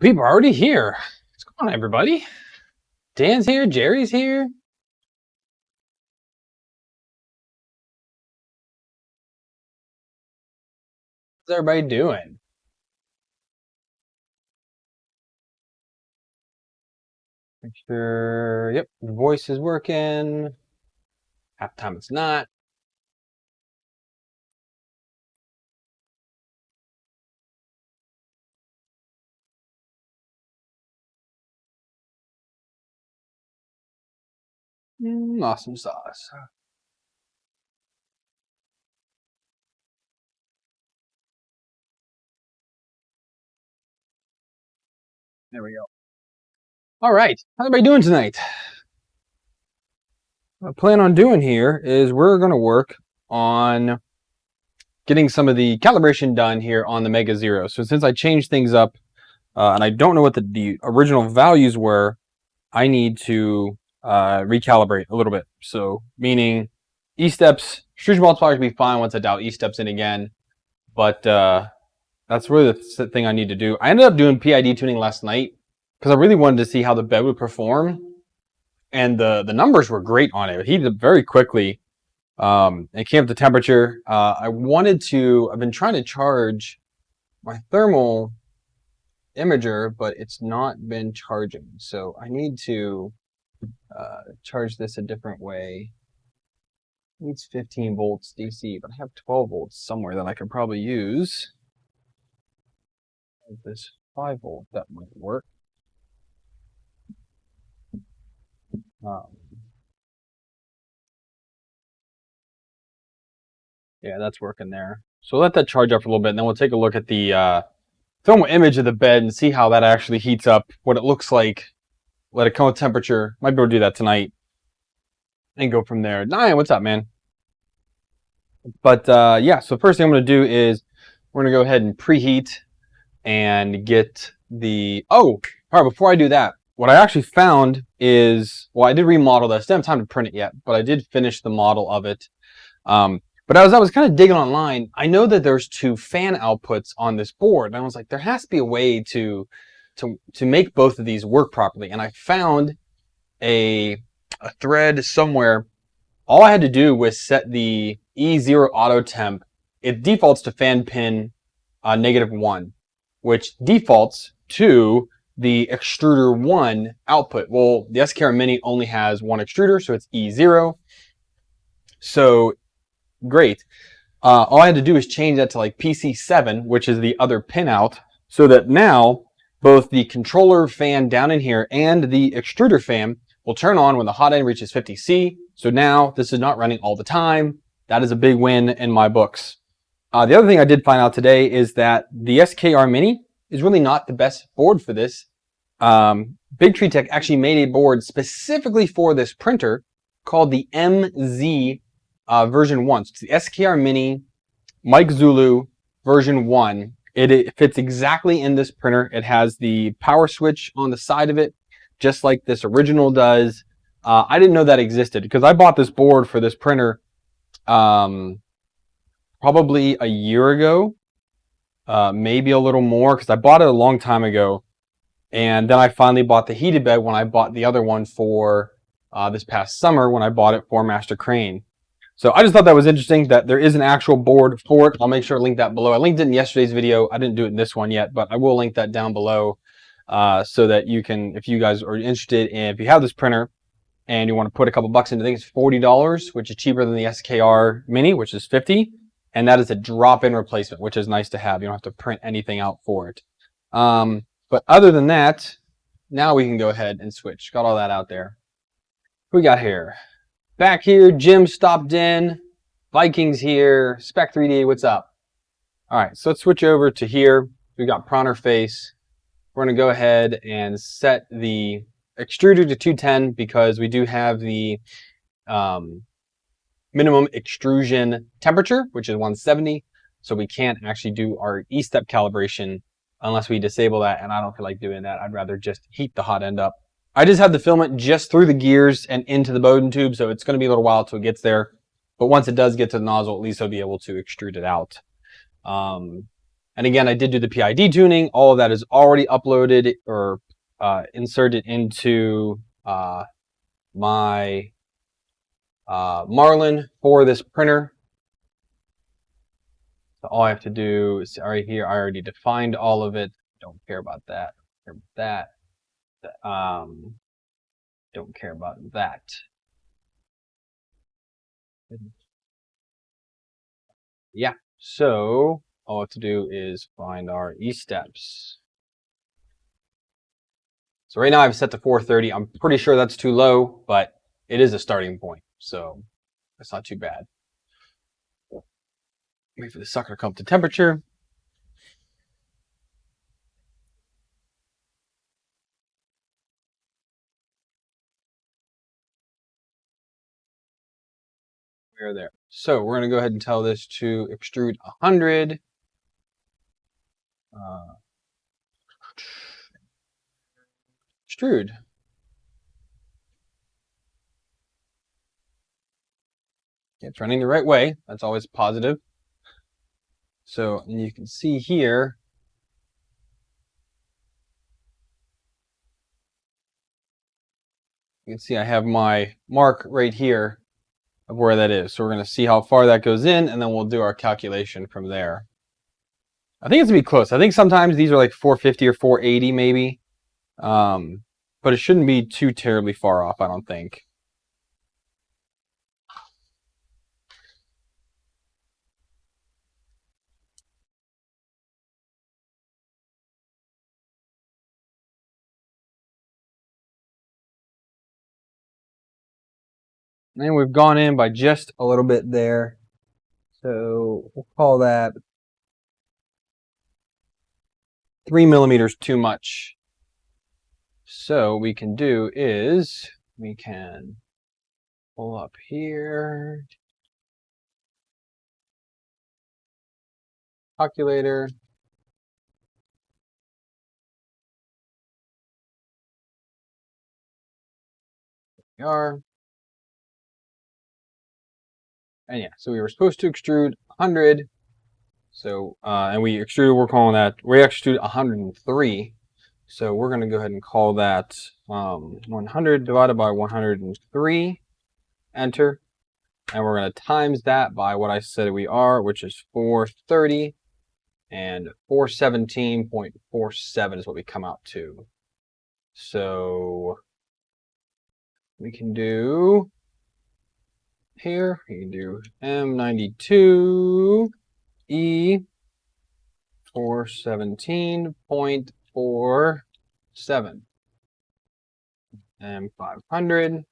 People are already here. What's going on, everybody? Dan's here. Jerry's here. What's everybody doing? Make sure, yep, the voice is working. Half the time it's not. Awesome sauce. There we go. All right, how's everybody doing tonight? What I plan on doing here is we're going to work on getting some of the calibration done here on the Mega Zero. So since I changed things up and I don't know what the original values were, I need to recalibrate a little bit. So meaning E-steps, extrusion multipliers will be fine once I dial E-steps in again. But that's really the thing I need to do. I ended up doing PID tuning last night because I really wanted to see how the bed would perform. And the numbers were great on it. It heated up very quickly. It came up to temperature. I've been trying to charge my thermal imager, but it's not been charging. So I need to charge this a different way. It needs 15 volts DC, but I have 12 volts somewhere that I could probably use. This 5 volt, that might work. Yeah, that's working there. So let that charge up for a little bit, and then we'll take a look at the thermal image of the bed and see how that actually heats up, what it looks like. Let it come with temperature. Might be able to do that tonight and go from there. Nyan, what's up, man? But yeah, so first thing I'm going to do is we're going to go ahead and preheat and get the... Oh, all right, before I do that, what I actually found is, well, I did remodel this. I didn't have time to print it yet, but I did finish the model of it. But as I was kind of digging online, I know that there's 2 fan outputs on this board. And I was like, there has to be a way to make both of these work properly. And I found a thread somewhere. All I had to do was set the E0 auto temp. It defaults to fan pin -1, which defaults to the extruder 1 output. Well, the SKR Mini only has 1 extruder, so it's E0. So great. All I had to do is change that to like PC7, which is the other pin out, so that now both the controller fan down in here and the extruder fan will turn on when the hot end reaches 50C. So now this is not running all the time. That is a big win in my books. The other thing I did find out today is that the SKR Mini is really not the best board for this. Big Tree Tech actually made a board specifically for this printer called the MZ version 1. So it's the SKR Mini Mike Zulu version 1. It fits exactly in this printer. It has the power switch on the side of it, just like this original does. I didn't know that existed because I bought this board for this printer probably a year ago, maybe a little more, because I bought it a long time ago. And then I finally bought the heated bed when I bought the other one for this past summer when I bought it for Master Crane. So I just thought that was interesting that there is an actual board for it. I'll make sure to link that below. I linked it in yesterday's video. I didn't do it in this one yet, but I will link that down below so that you can, if you guys are interested in, if you have this printer and you want to put a couple bucks into, I think it's $40, which is cheaper than the SKR Mini, which is $50. And that is a drop-in replacement, which is nice to have. You don't have to print anything out for it. But other than that, now we can go ahead and switch. Got all that out there. Who we got here? Back here, Jim stopped in. Vikings here. Spec 3D, what's up? All right, so let's switch over to here. We got Prowler face. We're going to go ahead and set the extruder to 210 because we do have the minimum extrusion temperature, which is 170. So we can't actually do our E-step calibration unless we disable that, and I don't feel like doing that. I'd rather just heat the hot end up. I just had the filament just through the gears and into the Bowden tube, so it's going to be a little while until it gets there. But once it does get to the nozzle, at least I'll be able to extrude it out. And And again, I did do the PID tuning. All of that is already uploaded or inserted into my Marlin for this printer. So all I have to do is right here. I already defined all of it. Don't care about that. Don't care about that. Don't care about that. Yeah. So all I have to do is find our E-steps. So right now I've set to 430. I'm pretty sure that's too low, but it is a starting point. So that's not too bad. Wait for the sucker to come up to temperature. We're there. So we're going to go ahead and tell this to extrude 100. Extrude. It's running the right way. That's always positive. So and you can see here, you can see I have my mark right here of where that is. So we're going to see how far that goes in, and then we'll do our calculation from there. I think it's going to be close. I think sometimes these are like 450 or 480 maybe. But it shouldn't be too terribly far off, I don't think. And we've gone in by just a little bit there. So we'll call that 3 millimeters too much. So what we can do is we can pull up here, calculator. There we are. And yeah, so we were supposed to extrude 100. So, and we extruded, we're calling that, we extruded 103. So we're going to go ahead and call that 100 divided by 103, enter. And we're going to times that by what I said we are, which is 430. And 417.47 is what we come out to. So we can do here, we can do M92 E 417.47 and 500.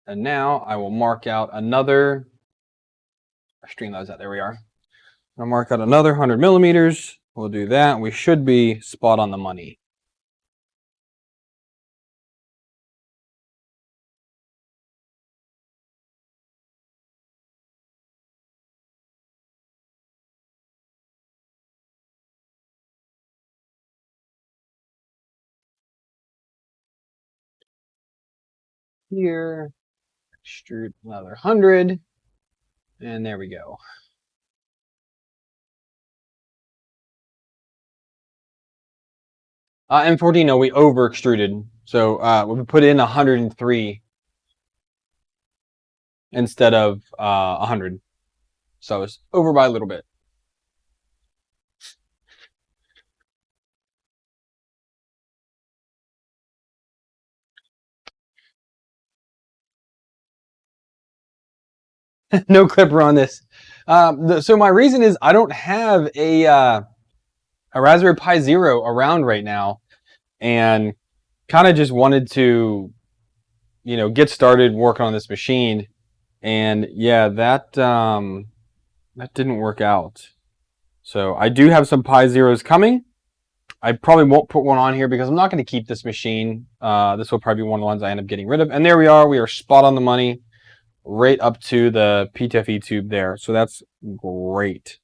And now I will mark out another, streamlines that, there we are. I'll mark out another 100 millimeters. We'll do that. We should be spot on the money. Here, extrude another 100, and there we go. M14, no, we over extruded. So we put in 103 instead of 100. So it's over by a little bit. No clipper on this. So my reason is I don't have a Raspberry Pi Zero around right now, and kind of just wanted to, you know, get started working on this machine. And yeah, that didn't work out. So I do have some Pi Zeros coming. I probably won't put one on here because I'm not going to keep this machine. This will probably be one of the ones I end up getting rid of. And there we are. We are spot on the money, right up to the PTFE tube there. So that's great.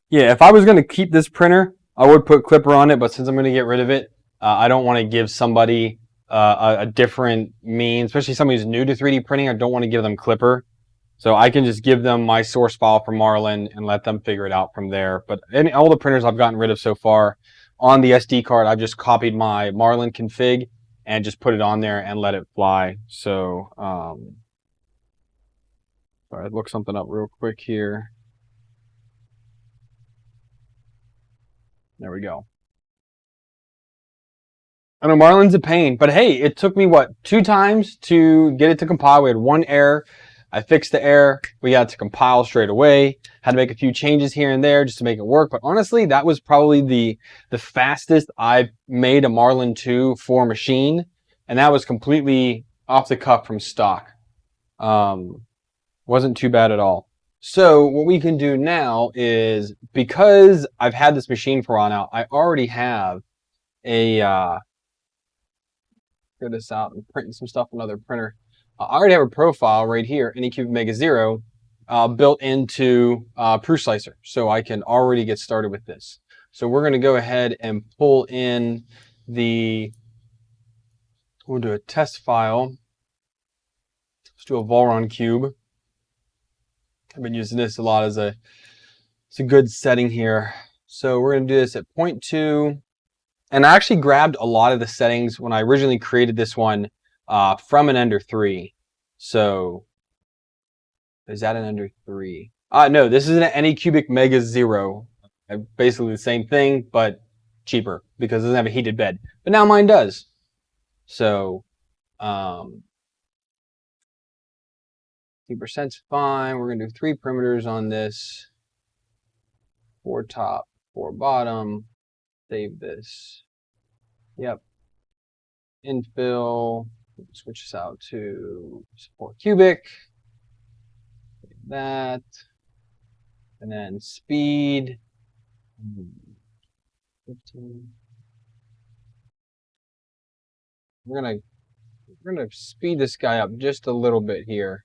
Yeah, if I was going to keep this printer, I would put clipper on it. But since I'm going to get rid of it, I don't want to give somebody a different means, especially somebody who's new to 3D printing. I don't want to give them clipper. So I can just give them my source file for Marlin and let them figure it out from there. But all the printers I've gotten rid of so far, on the SD card, I've just copied my Marlin config and just put it on there and let it fly. So, sorry, I'd look something up real quick here. There we go. I know Marlin's a pain, but hey, it took me, what, 2 times to get it to compile. We had 1 error. I fixed the error. We got it to compile straight away. Had to make a few changes here and there just to make it work. But honestly, that was probably the fastest I've made a Marlin 2 for machine. And that was completely off the cuff from stock. Wasn't too bad at all. So what we can do now is, because I've had this machine for a while now, I already have a, figure this out. I'm printing some stuff on another printer. I already have a profile right here, Anycubic Mega Zero, built into PruSlicer, so I can already get started with this. So we're going to go ahead and pull in we'll do a test file. Let's do a Volron cube. I've been using this a lot as it's a good setting here. So we're going to do this at 0.2. And I actually grabbed a lot of the settings when I originally created this one from an Ender 3. So, is that an Ender 3? No, this is an Anycubic Mega Zero. Basically the same thing, but cheaper because it doesn't have a heated bed. But now mine does. So, 2%'s fine. We're going to do 3 perimeters on this. 4 top, 4 bottom. Save this. Yep. Infill. Switch this out to 4 cubic. Save that. And then speed. 15. We're gonna speed this guy up just a little bit here.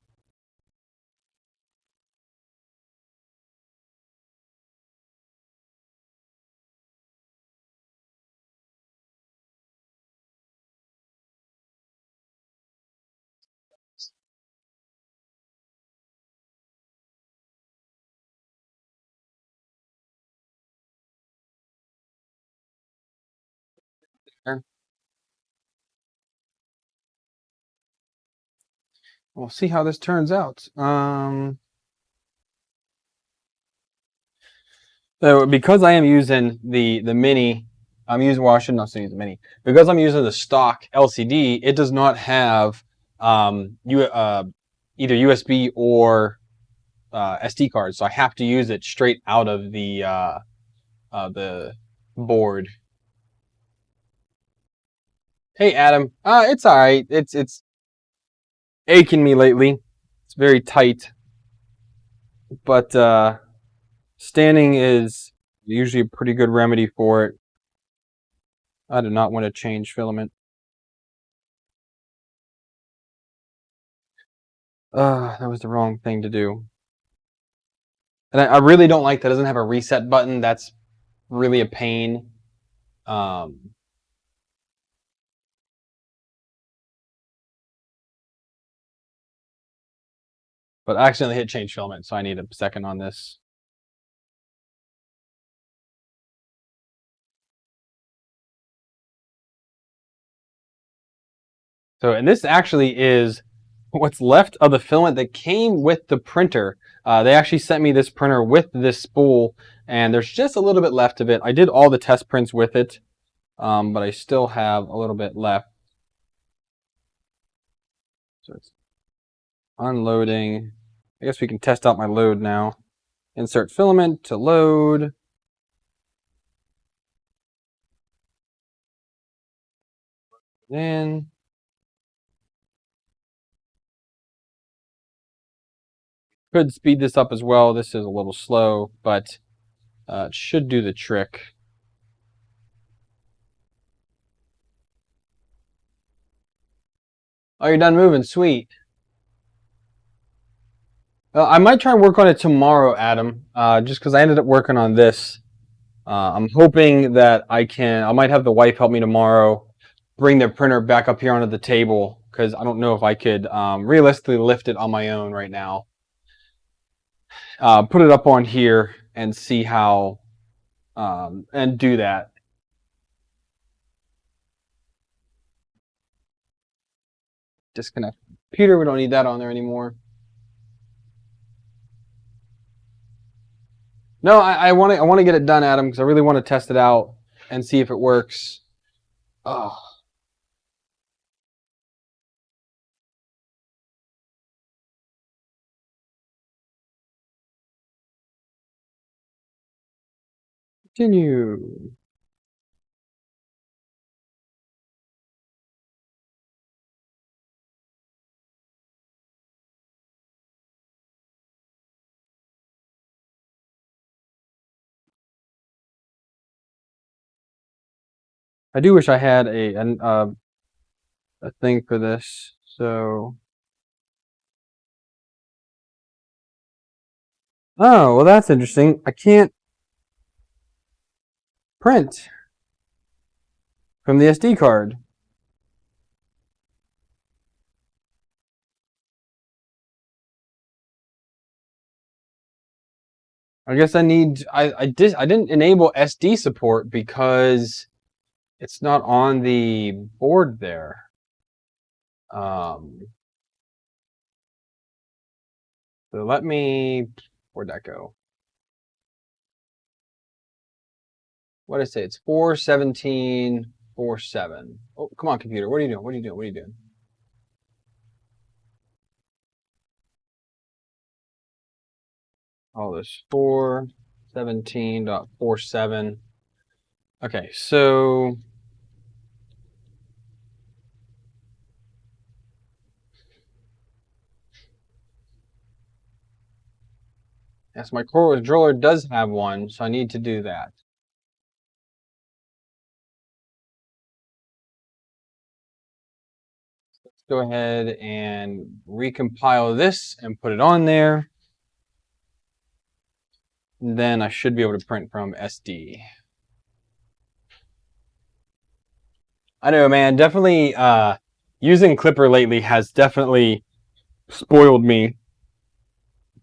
We'll see how this turns out. So because I am using the Mini, I shouldn't also use the Mini. Because I'm using the stock LCD, it does not have either USB or SD cards, so I have to use it straight out of the board. Hey Adam, it's all right. It's aching me lately. It's very tight, but standing is usually a pretty good remedy for it. I do not want to change filament. That was the wrong thing to do. And I really don't like that it doesn't have a reset button. That's really a pain. But I accidentally hit change filament, so I need a second on this. So, and this actually is what's left of the filament that came with the printer. They actually sent me this printer with this spool, and there's just a little bit left of it. I did all the test prints with it, but I still have a little bit left. So it's unloading. I guess we can test out my load now. Insert filament to load. Then could speed this up as well. This is a little slow, but it should do the trick. Oh, you're done moving. Sweet. I might try and work on it tomorrow, Adam, just because I ended up working on this. I'm hoping that I might have the wife help me tomorrow, bring the printer back up here onto the table, because I don't know if I could realistically lift it on my own right now. put it up on here and see how, and do that. Disconnect the computer. We don't need that on there anymore. No, I want to get it done, Adam, because I really want to test it out and see if it works. Oh. Continue. I do wish I had a thing for this. So, oh well, that's interesting. I can't print from the SD card. I guess I need. I didn't enable SD support because it's not on the board there. So let me. Where'd that go? What did I say? It's 41747. Oh, come on, computer. What are you doing? What are you doing? What are you doing? All this 417.47. Okay, so yes, my core controller does have one, so I need to do that. Let's go ahead and recompile this and put it on there. And then I should be able to print from SD. I know, man. Definitely using Clipper lately has definitely spoiled me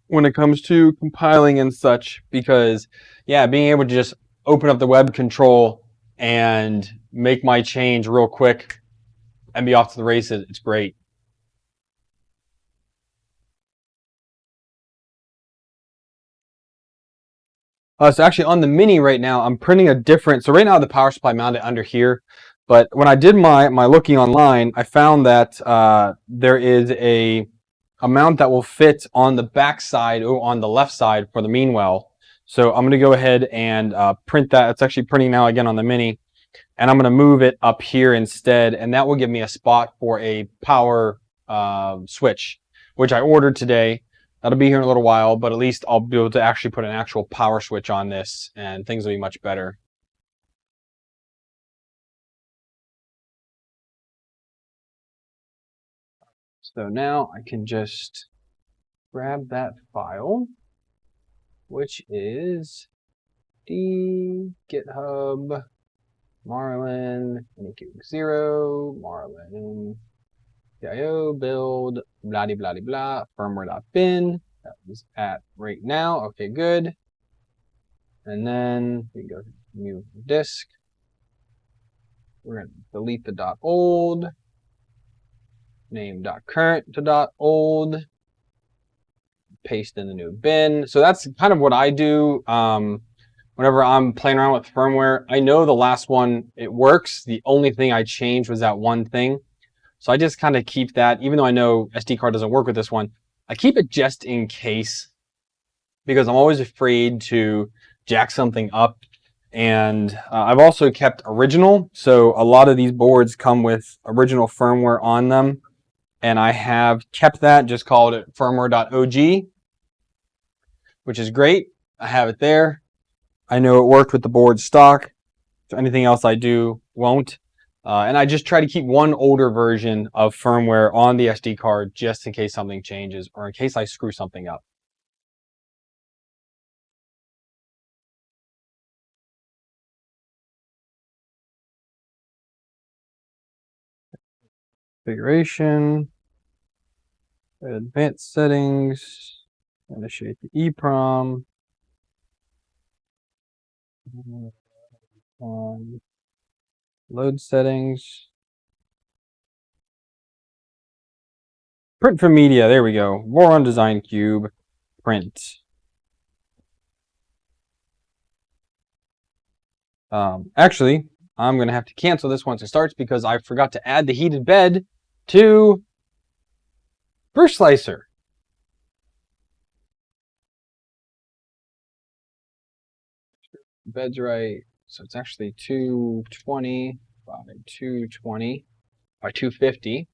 when it comes to compiling and such, because yeah, being able to just open up the web control and make my change real quick and be off to the races, it's great. So actually on the Mini right now, I'm printing a different, so right now the power supply mounted under here, but when I did my looking online, I found that there is a mount that will fit on the back side or on the left side for the Meanwell. So I'm going to go ahead and print that. It's actually printing now again on the Mini, and I'm going to move it up here instead, and that will give me a spot for a power switch, which I ordered today. That'll be here in a little while, but at least I'll be able to actually put an actual power switch on this, and things will be much better. So now I can just grab that file, which is the GitHub Marlin Anycubic Zero Marlin PIO build blah blah blah firmware.bin. That was at right now. Okay, good. And then we go to new disk. We're gonna delete the .old, name .current to .old, paste in the new bin. So that's kind of what I do. Whenever I'm playing around with firmware, I know the last one, it works. The only thing I changed was that one thing. So I just kind of keep that, even though I know SD card doesn't work with this one, I keep it just in case, because I'm always afraid to jack something up. And I've also kept original. So a lot of these boards come with original firmware on them. And I have kept that, just called it firmware.og, which is great. I have it there. I know it worked with the board stock. So anything else I do won't. And I just try to keep one older version of firmware on the SD card just in case something changes or in case I screw something up. Configuration, advanced settings. Initiate the EEPROM. Load settings. Print from media. There we go. War on Design Cube. Print. Actually, I'm going to have to cancel this once it starts because I forgot to add the heated bed to Burst Slicer. Bed's right. So it's actually 220 by 220 by 250.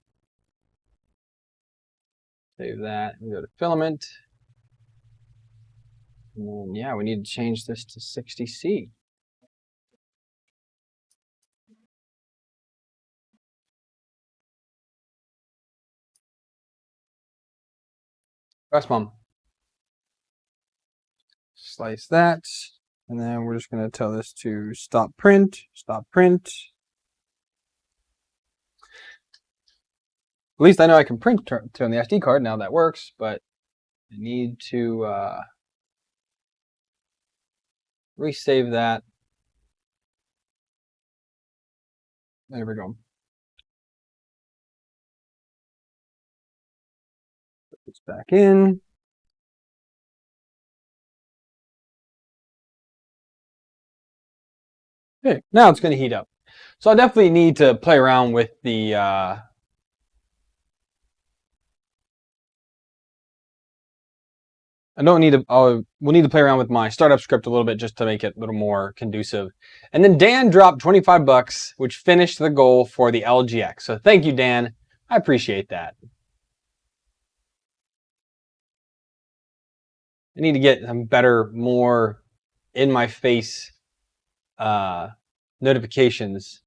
Save that and go to filament. And then, yeah, we need to change this to 60C. Press mom. Slice that. And then we're just going to tell this to stop print, stop print. At least I know I can print to on the SD card. Now that works, but I need to resave that. There we go. Put this back in. Okay, now it's going to heat up. So I definitely need to play around with the we'll need to play around with my startup script a little bit just to make it a little more conducive. And then Dan dropped 25 bucks, which finished the goal for the LGX. So thank you, Dan. I appreciate that. I need to get some better, more in my face notifications.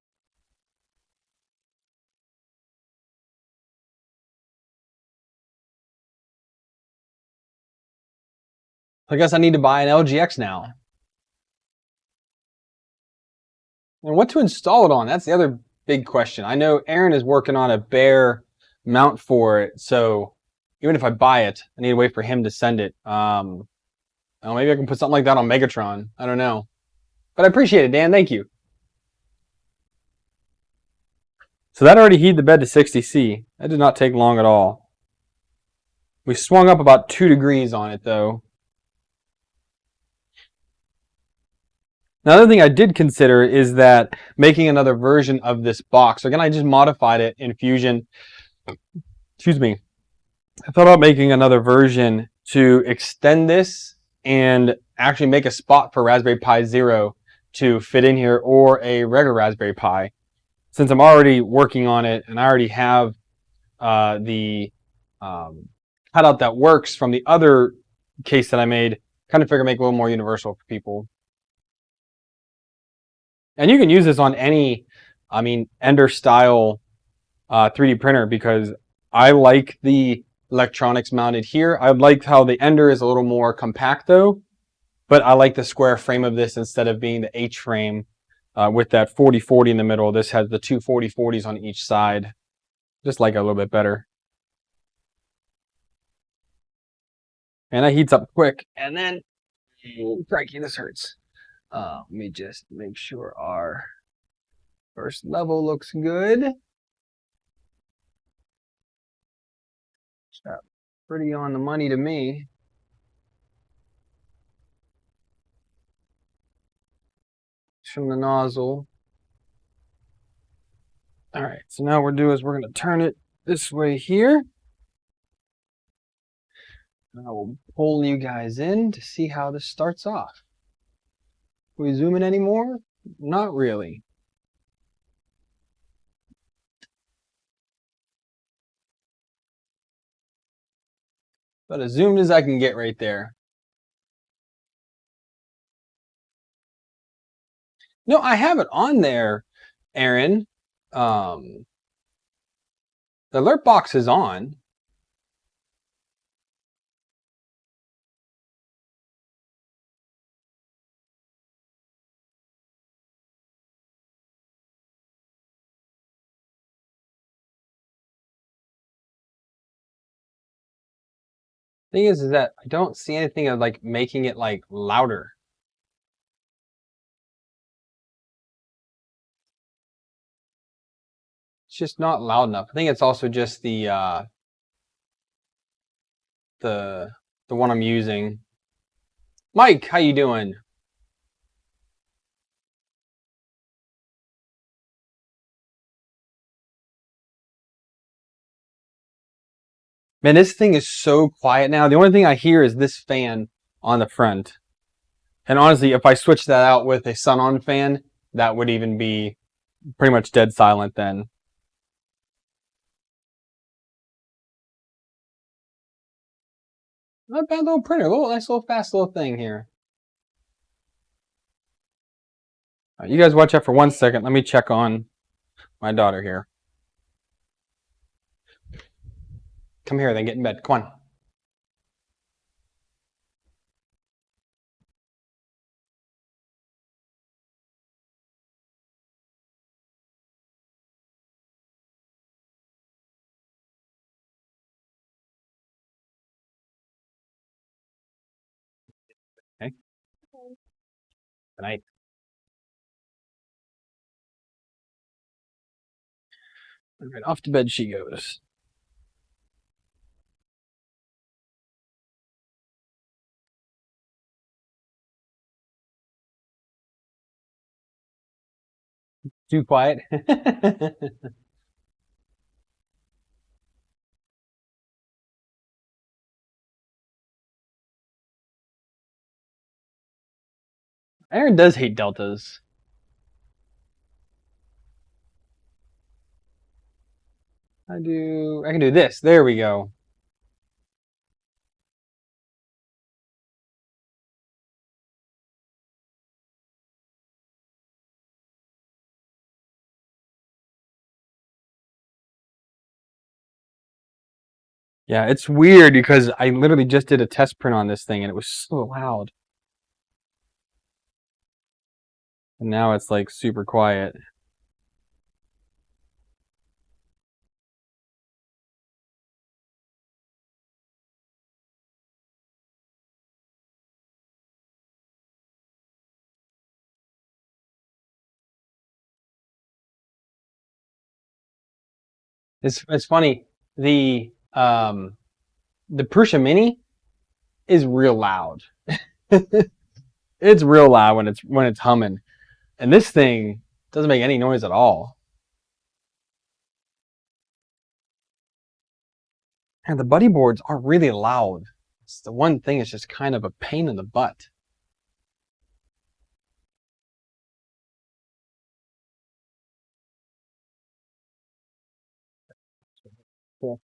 I guess I need to buy an LGX now. And what to install it on? That's the other big question. I know Aaron is working on a bare mount for it, so even if I buy it, I need to wait for him to send it. Maybe I can put something like that on Megatron. I don't know. But I appreciate it, Dan. Thank you. So that already heated the bed to 60C. That did not take long at all. We swung up about 2 degrees on it, though. Another thing I did consider is that making another version of this box. Again, I just modified it in Fusion. Excuse me. I thought about making another version to extend this and actually make a spot for Raspberry Pi Zero to fit in here, or a regular Raspberry Pi. Since I'm already working on it and I already have the cutout that works from the other case that I made, kind of figure make it a little more universal for people. And you can use this on any, Ender style 3D printer, because I like the electronics mounted here. I like how the Ender is a little more compact though, but I like the square frame of this instead of being the H frame with that 40-40 in the middle. This has the two 40-40s on each side. Just like it a little bit better. And that heats up quick. And then, crikey, this hurts. Let me just make sure our first level looks good. That's pretty on the money to me. From the nozzle. All right, so now what we're doing is we're going to turn it this way here. I will pull you guys in to see how this starts off. Can we zoom in anymore? Not really. But as zoomed as I can get right there. No, I have it on there, Aaron. The alert box is on. Thing is that I don't see anything of like making it like louder. It's just not loud enough. I think it's also just the one I'm using. Mike, how you doing? Man, this thing is so quiet now. The only thing I hear is this fan on the front. And honestly, if I switch that out with a sun-on fan, that would even be pretty much dead silent then. Not a bad little printer. Nice little fast little thing here. Right, you guys watch out for 1 second. Let me check on my daughter here. Come here, then get in bed. Come on. Okay. Good night. All right, off to bed she goes. Too quiet. Aaron does hate deltas. I can do this. There we go. Yeah, it's weird because I literally just did a test print on this thing and it was so loud. And now it's like super quiet. It's funny. The Prusa Mini is real loud. It's real loud when it's humming. And this thing doesn't make any noise at all. And the buddy boards are really loud. It's the one thing is just kind of a pain in the butt. Cool.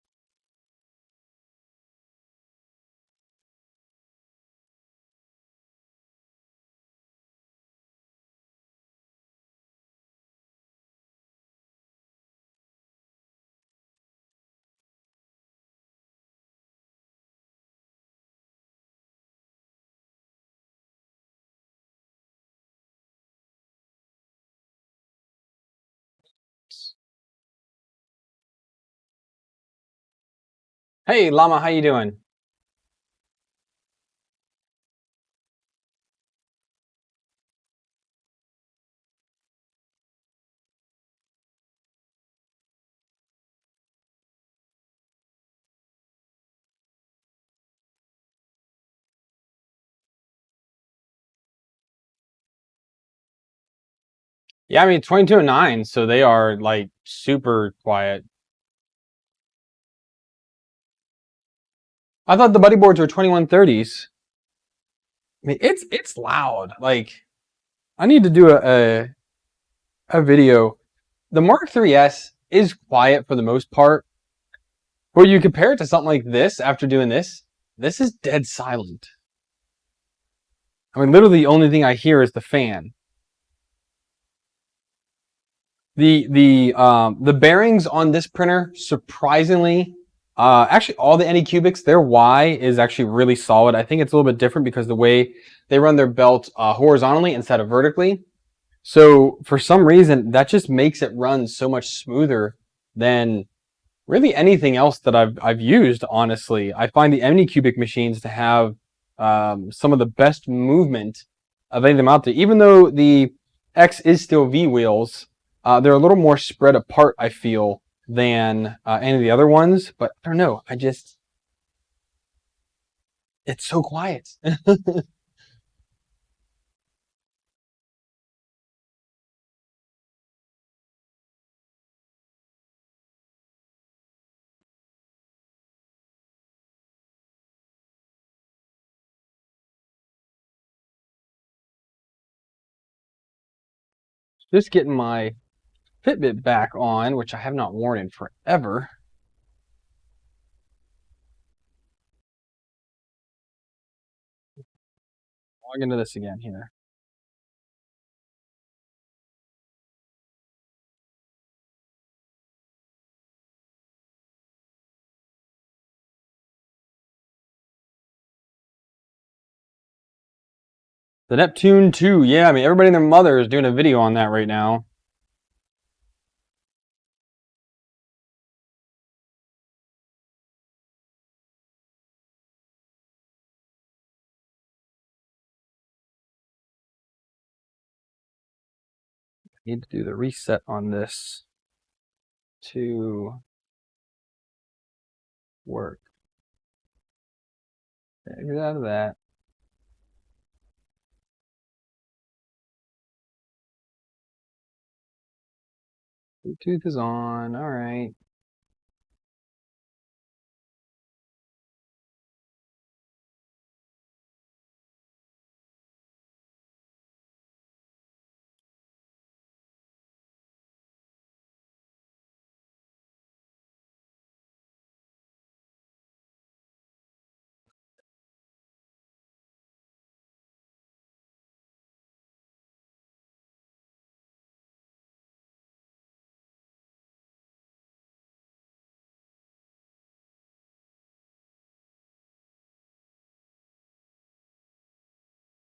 Hey, Llama, how you doing? Yeah, I mean 22 and 9, so they are like super quiet. I thought the buddy boards were 2130s. I mean, it's loud. Like, I need to do a video. The Mark 3S is quiet for the most part, but you compare it to something like this after doing this, this is dead silent. I mean, literally the only thing I hear is the fan. The bearings on this printer, surprisingly, actually all the Anycubics, their Y is actually really solid. I think it's a little bit different because the way they run their belt horizontally instead of vertically. So for some reason, that just makes it run so much smoother than really anything else that I've used, honestly. I find the Anycubic machines to have some of the best movement of any of them out there. Even though the X is still V wheels, they're a little more spread apart, I feel, than any of the other ones. But I don't know. It's so quiet. Just getting my Fitbit back on, which I have not worn in forever. Log into this again here. The Neptune 2, yeah, I mean, everybody and their mother is doing a video on that right now. Need to do the reset on this to work. Okay, get out of that. Bluetooth is on, all right.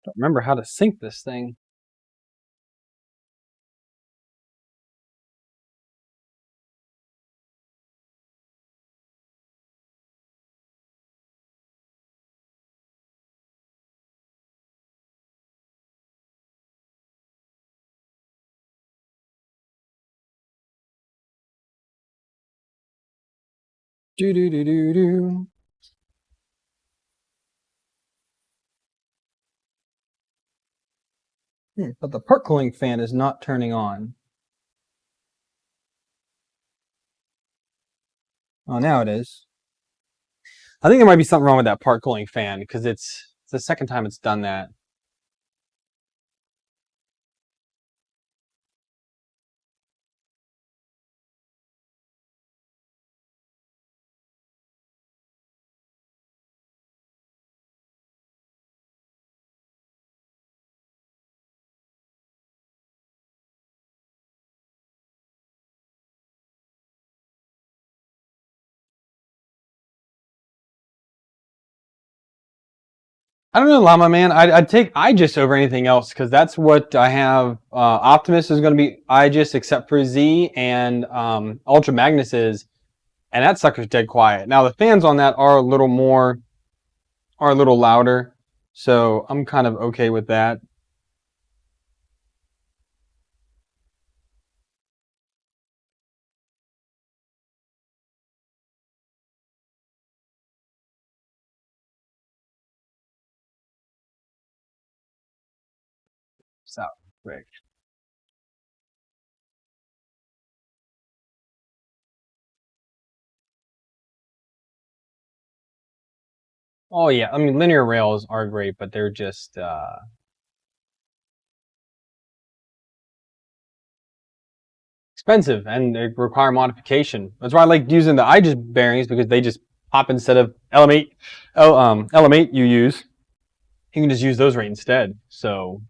Don't remember how to sync this thing. Do do do do do. But the part cooling fan is not turning on. Oh, now it is. I think there might be something wrong with that part cooling fan because it's the second time it's done that. I don't know, Llama Man. I'd take IGES over anything else because that's what I have. Optimus is going to be IGES except for Z, and Ultra Magnus is, and that sucker's dead quiet. Now the fans on that are a little louder, so I'm kind of okay with that. So, Rick. Oh yeah, I mean linear rails are great, but they're just expensive and they require modification. That's why I like using the IGES bearings because they just pop instead of LM8, LM8 you use. You can just use those right instead. So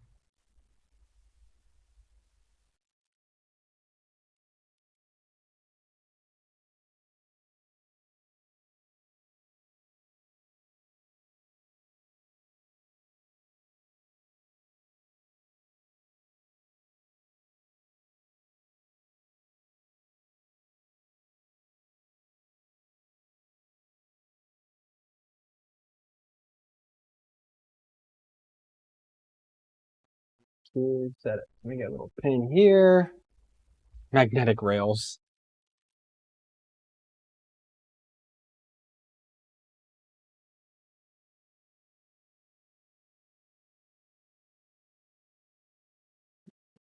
Set it. Let me get a little pin here. Magnetic rails.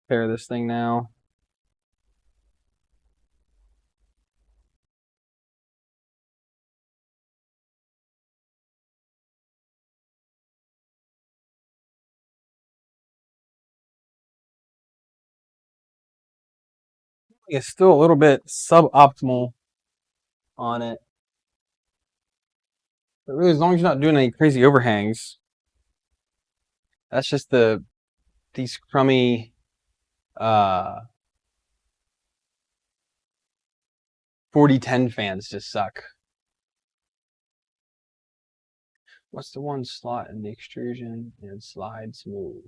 Pair this thing now. It's still a little bit suboptimal on it. But really, as long as you're not doing any crazy overhangs, that's just these crummy 4010 fans just suck. What's the one slot in the extrusion and slide smooth?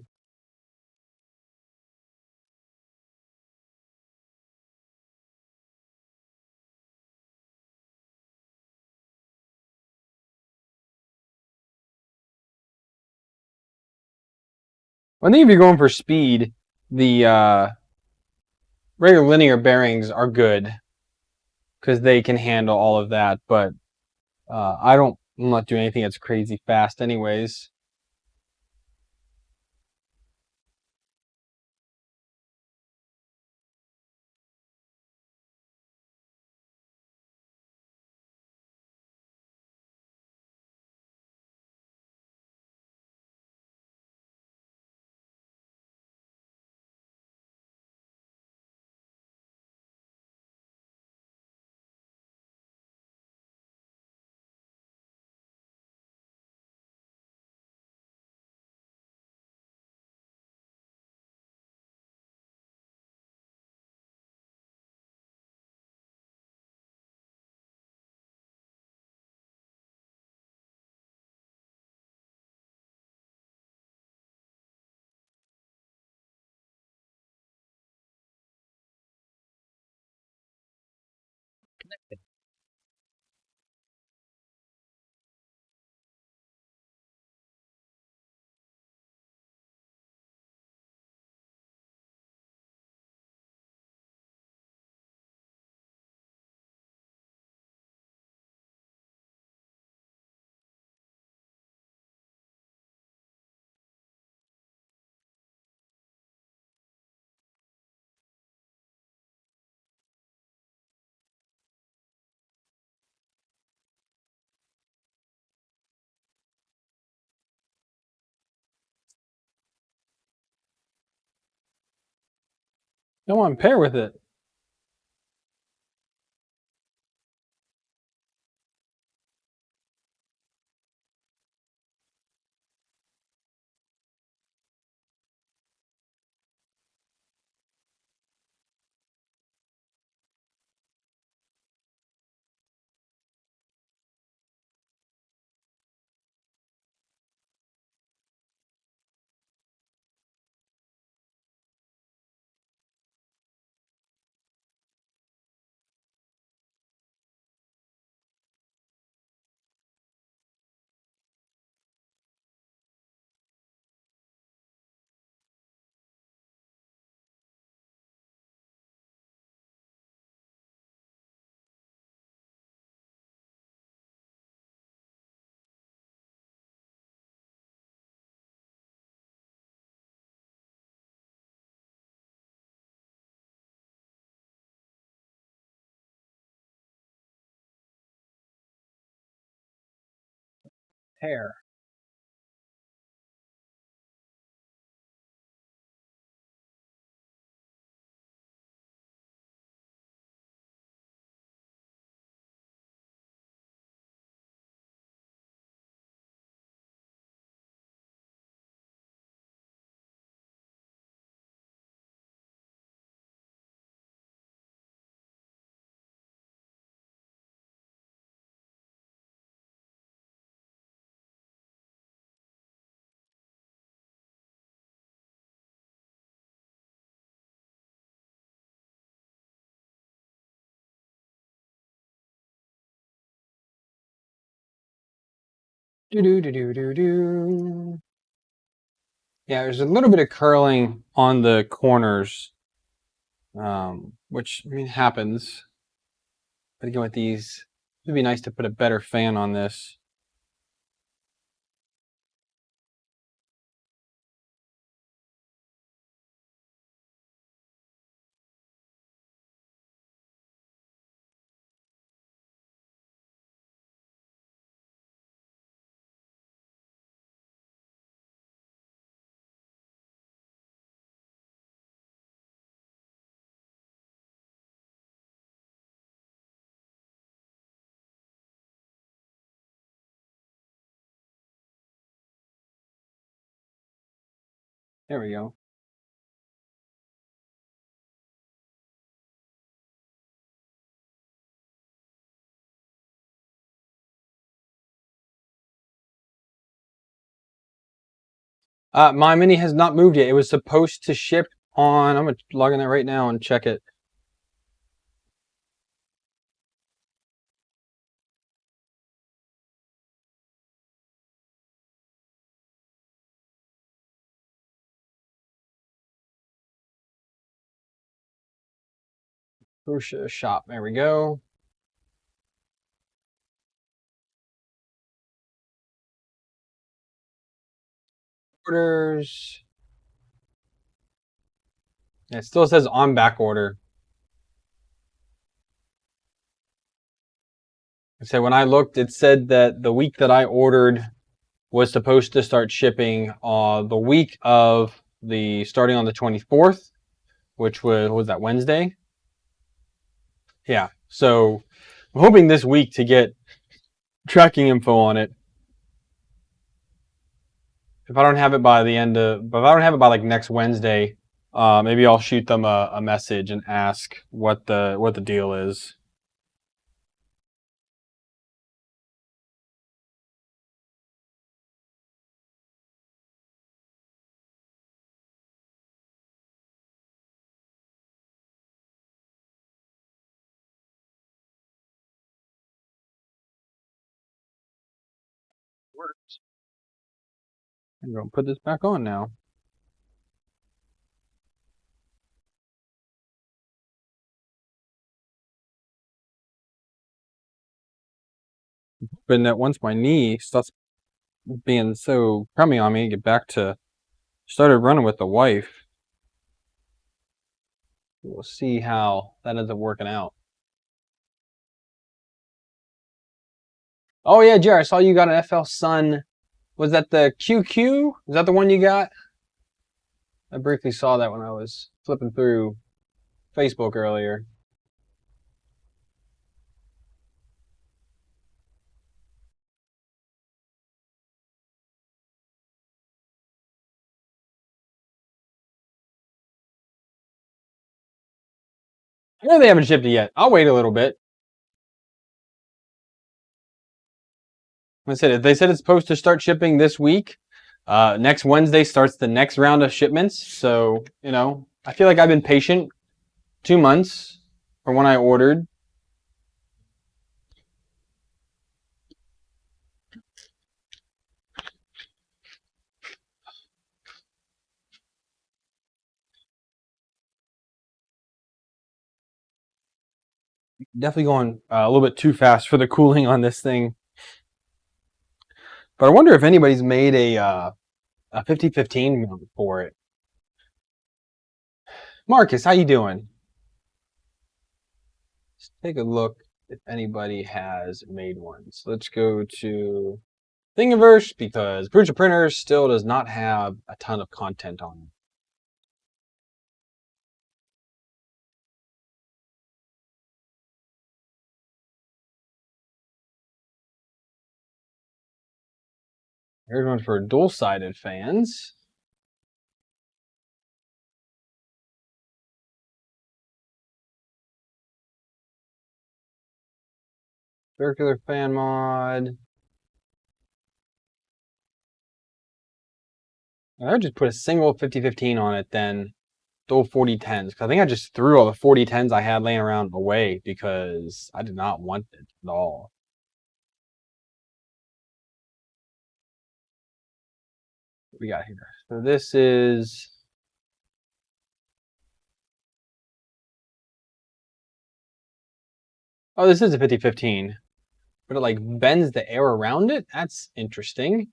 I think if you're going for speed, the regular linear bearings are good because they can handle all of that. But I'm not doing anything that's crazy fast, anyways. Don't want to pair with it. Pair. Do do do do do do. Yeah, there's a little bit of curling on the corners, which I mean happens. But again, with these, it'd be nice to put a better fan on this. There we go. My Mini has not moved yet. It was supposed to ship on, I'm going to log in there right now and check it. Shop, there we go. Orders. It still says on back order. So when I looked, it said that the week that I ordered was supposed to start shipping the week of the starting on the 24th, which was that Wednesday? Yeah. So I'm hoping this week to get tracking info on it. If I don't have it by the end of, but if I don't have it by like next Wednesday, maybe I'll shoot them a message and ask what the deal is. Works. I'm gonna put this back on now. But that once my knee stops being so crummy on me, get back to started running with the wife. We'll see how that ends up working out. Oh yeah, Jared, I saw you got an FL Sun. Was that the QQ? Is that the one you got? I briefly saw that when I was flipping through Facebook earlier. I know they haven't shipped it yet. I'll wait a little bit. They said it's supposed to start shipping this week. Next Wednesday starts the next round of shipments. So, I feel like I've been patient. 2 months from when I ordered. Definitely going a little bit too fast for the cooling on this thing. But I wonder if anybody's made a 5015 mount for it. Marcus, how you doing? Let's take a look if anybody has made one. So let's go to Thingiverse because Prusa Printers still does not have a ton of content on it. Here's one for dual-sided fans. Circular fan mod. I would just put a single 5015 on it then. Dual 4010s. Because I think I just threw all the 4010s I had laying around away because I did not want it at all. What we got here? So this is Oh, this is a 5015, but it like bends the air around it. That's interesting.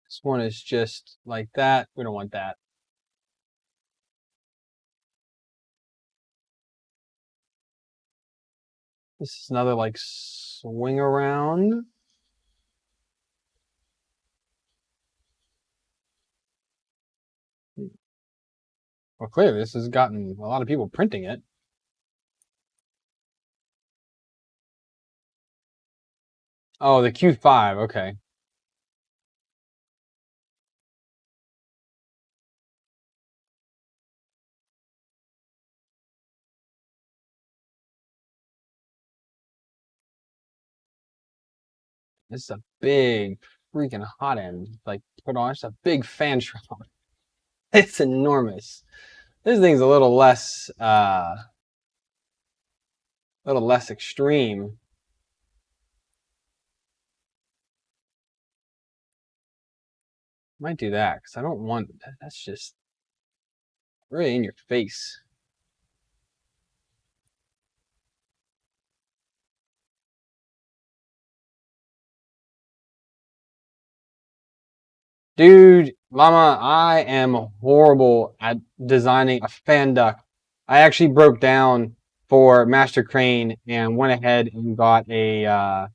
This one is just like that. We don't want that. This is another like swing around. Well, clearly this has gotten a lot of people printing it. Oh, the Q5. Okay. This is a big freaking hot end. Like put on. It's a big fan shroud. It's enormous. This thing's a little less extreme. Might do that because I don't want that's just really in your face. Dude, Mama, I am horrible at designing a fan duct. I actually broke down for Master Crane and went ahead and got a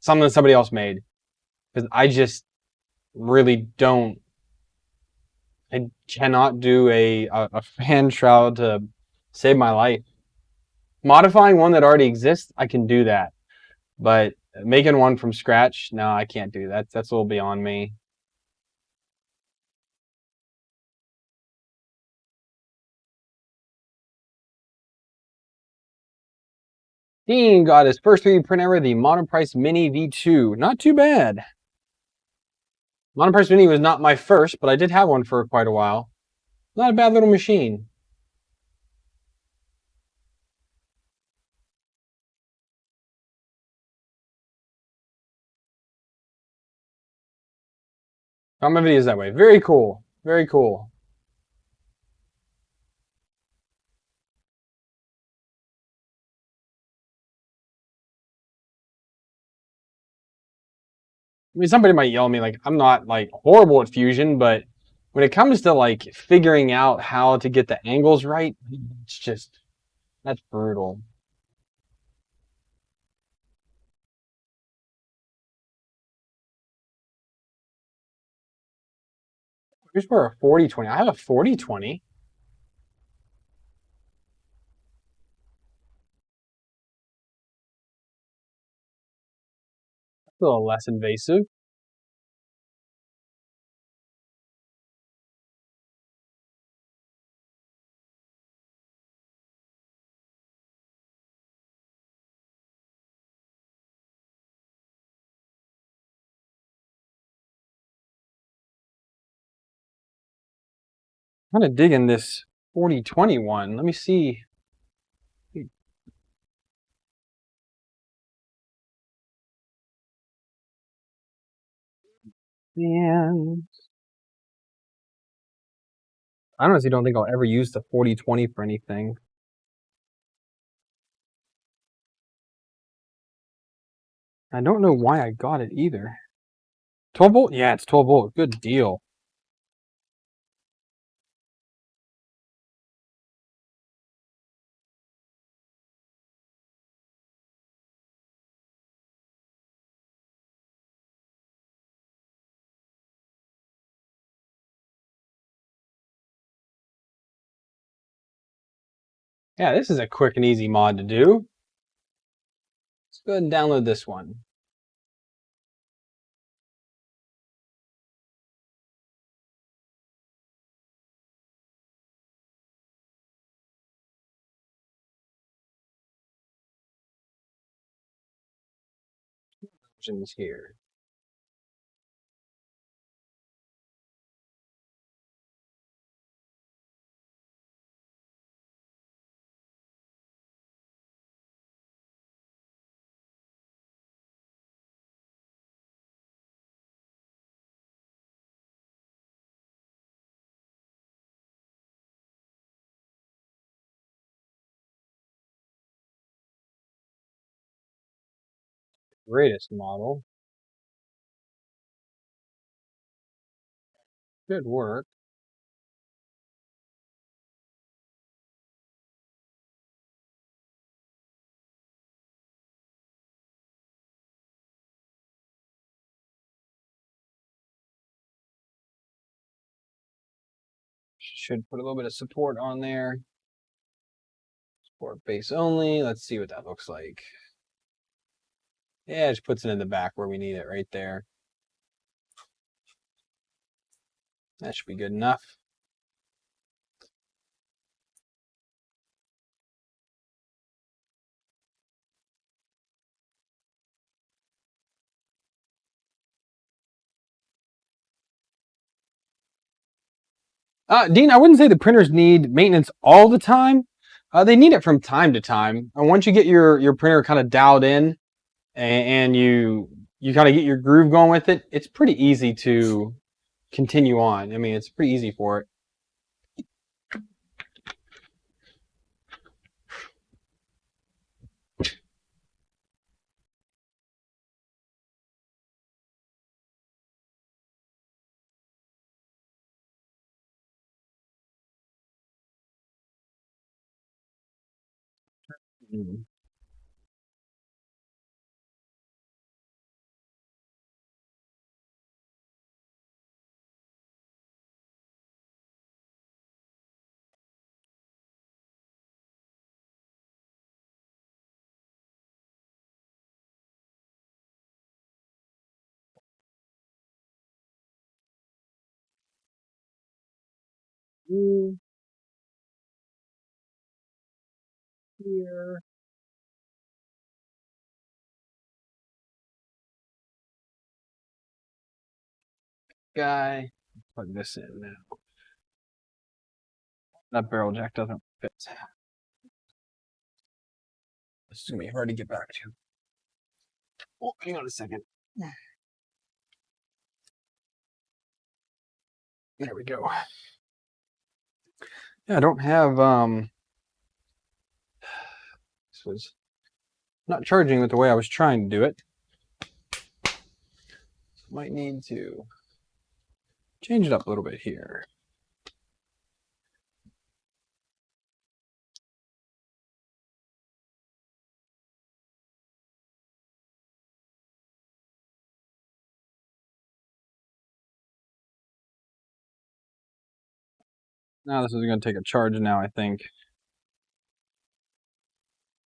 something that somebody else made because I just really don't. I cannot do a fan shroud to save my life. Modifying one that already exists, I can do that, but making one from scratch, no, I can't do that. That's a little beyond me. Dean got his first 3D print ever, the Monoprice Mini V2. Not too bad. Monoprice Mini was not my first, but I did have one for quite a while. Not a bad little machine. Found my videos that way. Very cool. Very cool. I mean, somebody might yell at me like I'm not like horrible at fusion, but when it comes to like figuring out how to get the angles right, it's just that's brutal. Here's for a 4020. I have a 4020. It's a little less invasive. I'm kind of digging this 4021. Let me see. Man, I honestly don't think I'll ever use the 4020 for anything. I don't know why I got it either. 12 volt? Yeah, it's 12 volt. Good deal. Yeah, this is a quick and easy mod to do. Let's go ahead and download this one. Options here. greatest model. Good work. Should put a little bit of support on there. Support base only. Let's see what that looks like. Yeah, it just puts it in the back where we need it right there. That should be good enough. Dean, I wouldn't say the printers need maintenance all the time. They need it from time to time. And once you get your printer kind of dialed in and you kind of get your groove going with it, it's pretty easy to continue on. I mean, it's pretty easy for it. Mm. Here. Guy. Plug this in now. That barrel jack doesn't fit. This is gonna be hard to get back to. Oh, hang on a second. There we go. Yeah, I don't have this was not charging it the way I was trying to do it. So might need to change it up a little bit here. Now this is going to take a charge now, I think.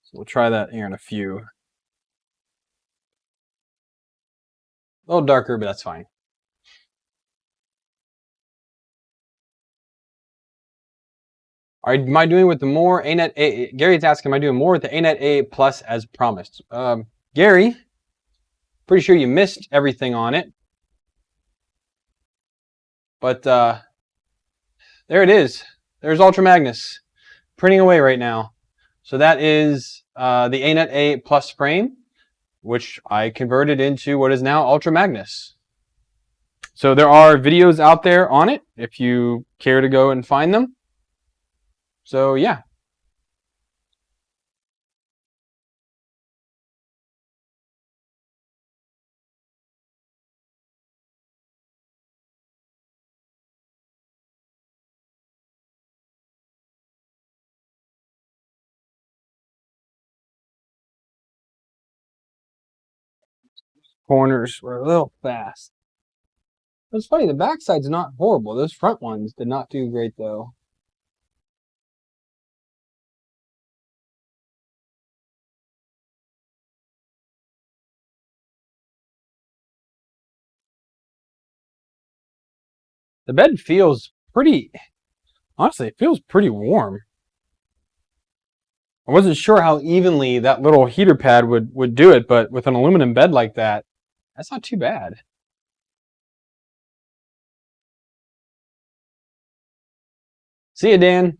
So we'll try that here in a few. A little darker, but that's fine. All right, am I doing with the more ANET A? Gary's asking, am I doing more with the ANET A plus as promised? Gary, pretty sure you missed everything on it. But there it is. There's Ultra Magnus printing away right now. So that is the ANET A plus frame, which I converted into what is now Ultra Magnus. So there are videos out there on it if you care to go and find them. So yeah. Corners were a little fast. It's funny, the backside's not horrible. Those front ones did not do great though. The bed feels pretty, honestly, it feels pretty warm. I wasn't sure how evenly that little heater pad would do it, but with an aluminum bed like that, that's not too bad. See you, Dan.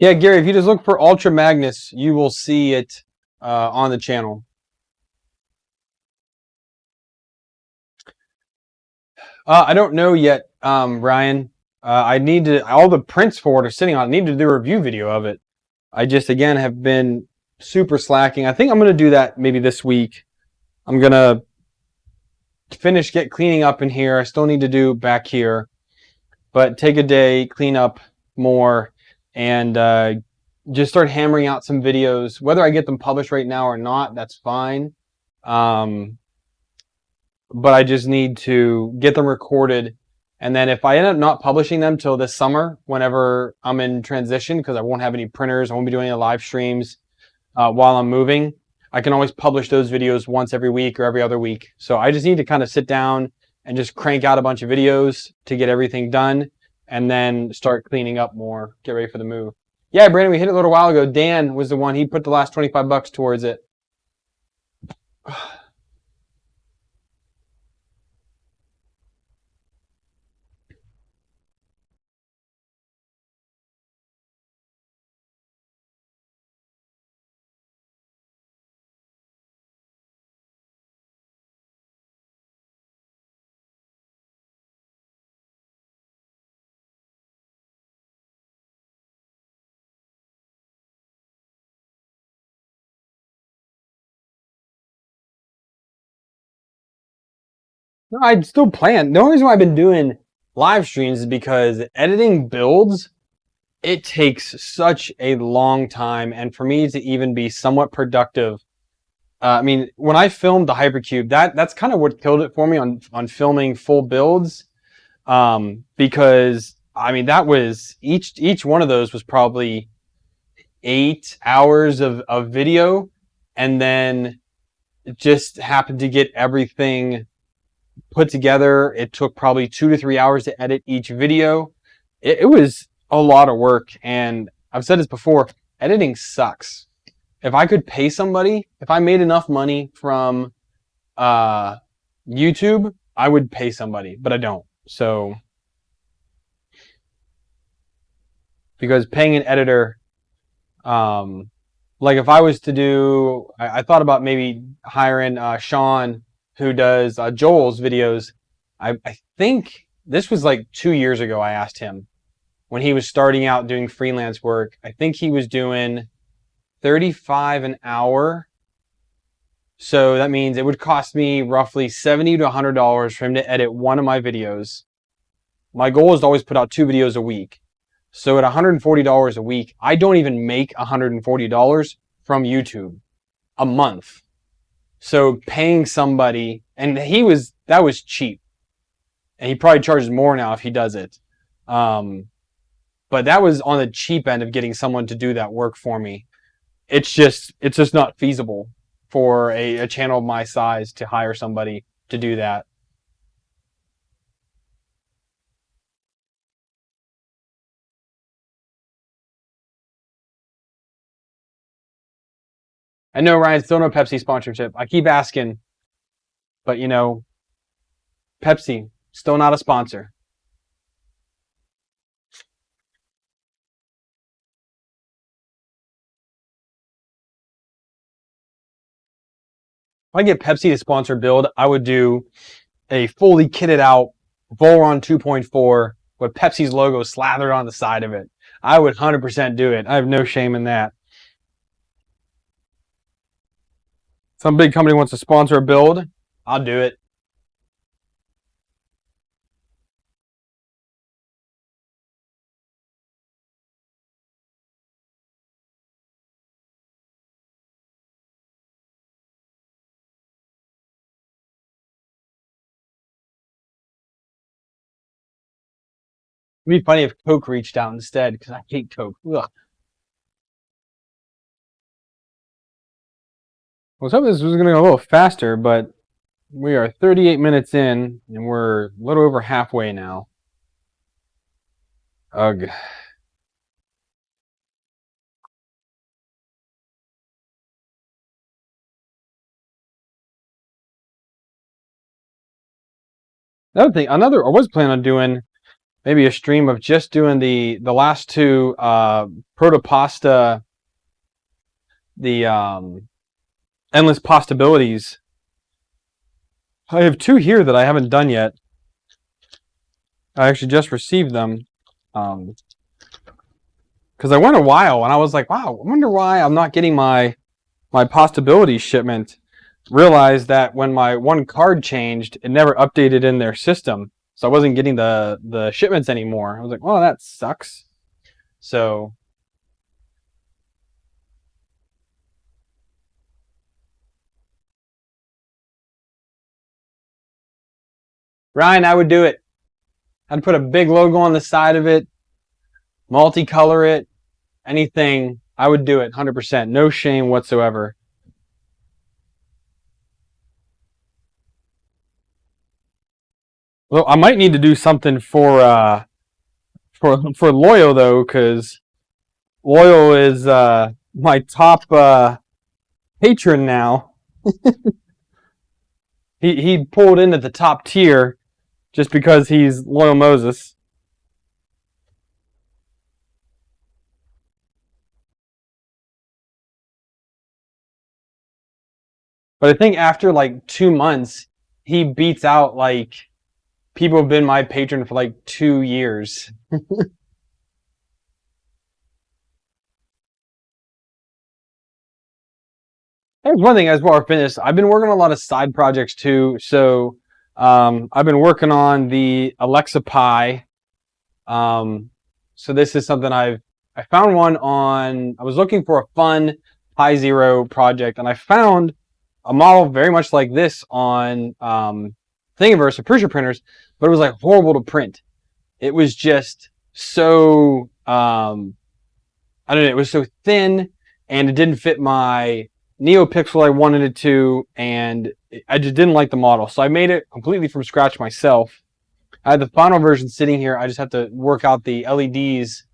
Yeah, Gary, if you just look for Ultra Magnus, you will see it on the channel. I don't know yet, Ryan. I need to. All the prints for it are sitting on. I need to do a review video of it. I just again have been super slacking. I think I'm gonna do that maybe this week. I'm gonna get cleaning up in here. I still need to do back here, but take a day, clean up more, and just start hammering out some videos. Whether I get them published right now or not, that's fine. But I just need to get them recorded. And then if I end up not publishing them till this summer, whenever I'm in transition, because I won't have any printers, I won't be doing any live streams while I'm moving, I can always publish those videos once every week or every other week. So I just need to kind of sit down and just crank out a bunch of videos to get everything done and then start cleaning up more, get ready for the move. Yeah, Brandon, we hit it a little while ago. Dan was the one, he put the last 25 bucks towards it. No, I'd still plan. The only reason why I've been doing live streams is because editing builds, it takes such a long time. And for me to even be somewhat productive, I mean, when I filmed the Hypercube, that's kind of what killed it for me on filming full builds. Because I mean, that was each one of those was probably 8 hours of video, and then it just happened to get everything put together. It took probably 2 to 3 hours to edit each video. It was a lot of work, and I've said this before, editing sucks. If I could pay somebody, if I made enough money from YouTube, I would pay somebody, but I don't. So, because paying an editor, like if I was to do, I thought about maybe hiring Sean, who does Joel's videos. I think this was like 2 years ago. I asked him when he was starting out doing freelance work. I think he was doing $35 an hour. So that means it would cost me roughly $70 to $100 for him to edit one of my videos. My goal is to always put out 2 videos a week. So at $140 a week, I don't even make $140 from YouTube a month. So paying somebody, and that was cheap. And he probably charges more now if he does it. But that was on the cheap end of getting someone to do that work for me. It's just not feasible for a channel of my size to hire somebody to do that. I know, Ryan, still no Pepsi sponsorship. I keep asking, but you know, Pepsi, still not a sponsor. If I get Pepsi to sponsor build, I would do a fully kitted out Volron 2.4 with Pepsi's logo slathered on the side of it. I would 100% do it. I have no shame in that. Some big company wants to sponsor a build, I'll do it. It'd be funny if Coke reached out instead, because I hate Coke. Ugh. I was hoping this was going to go a little faster, but we are 38 minutes in, and we're a little over halfway now. Ugh. I was planning on doing maybe a stream of just doing the last 2 protopasta, the endless possibilities. I have 2 here that I haven't done yet. I actually just received them. Because I went a while and I was like, wow, I wonder why I'm not getting my possibility shipment. Realized that when my one card changed, it never updated in their system. So I wasn't getting the shipments anymore. I was like, well, that sucks. So Ryan, I would do it. I'd put a big logo on the side of it, multicolor it, anything. I would do it 100%. No shame whatsoever. Well, I might need to do something for Loyal though, because Loyal is my top patron now. He pulled into the top tier just because he's Loyal Moses. But I think after like 2 months, he beats out like people have been my patron for like 2 years. There's one thing as well I finished. I've been working on a lot of side projects too. So I've been working on the Alexa Pi. So this is something I found one on. I was looking for a fun Pi Zero project, and I found a model very much like this on Thingiverse or Prusa printers, but it was like horrible to print. It was just so I don't know. It was so thin, and it didn't fit my NeoPixel I wanted it to, and I just didn't like the model. So I made it completely from scratch myself. I had the final version sitting here. I just have to work out the LEDs,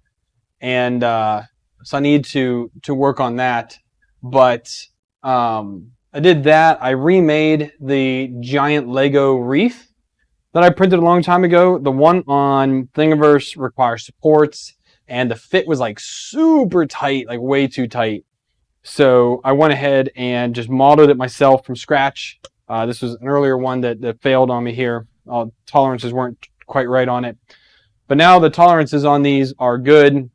and so I need to work on that. But I did that. I remade the giant Lego wreath that I printed a long time ago. The one on Thingiverse requires supports, and the fit was like super tight, like way too tight. So I went ahead and just modeled it myself from scratch. This was an earlier one that failed on me here. Tolerances weren't quite right on it. But now the tolerances on these are good,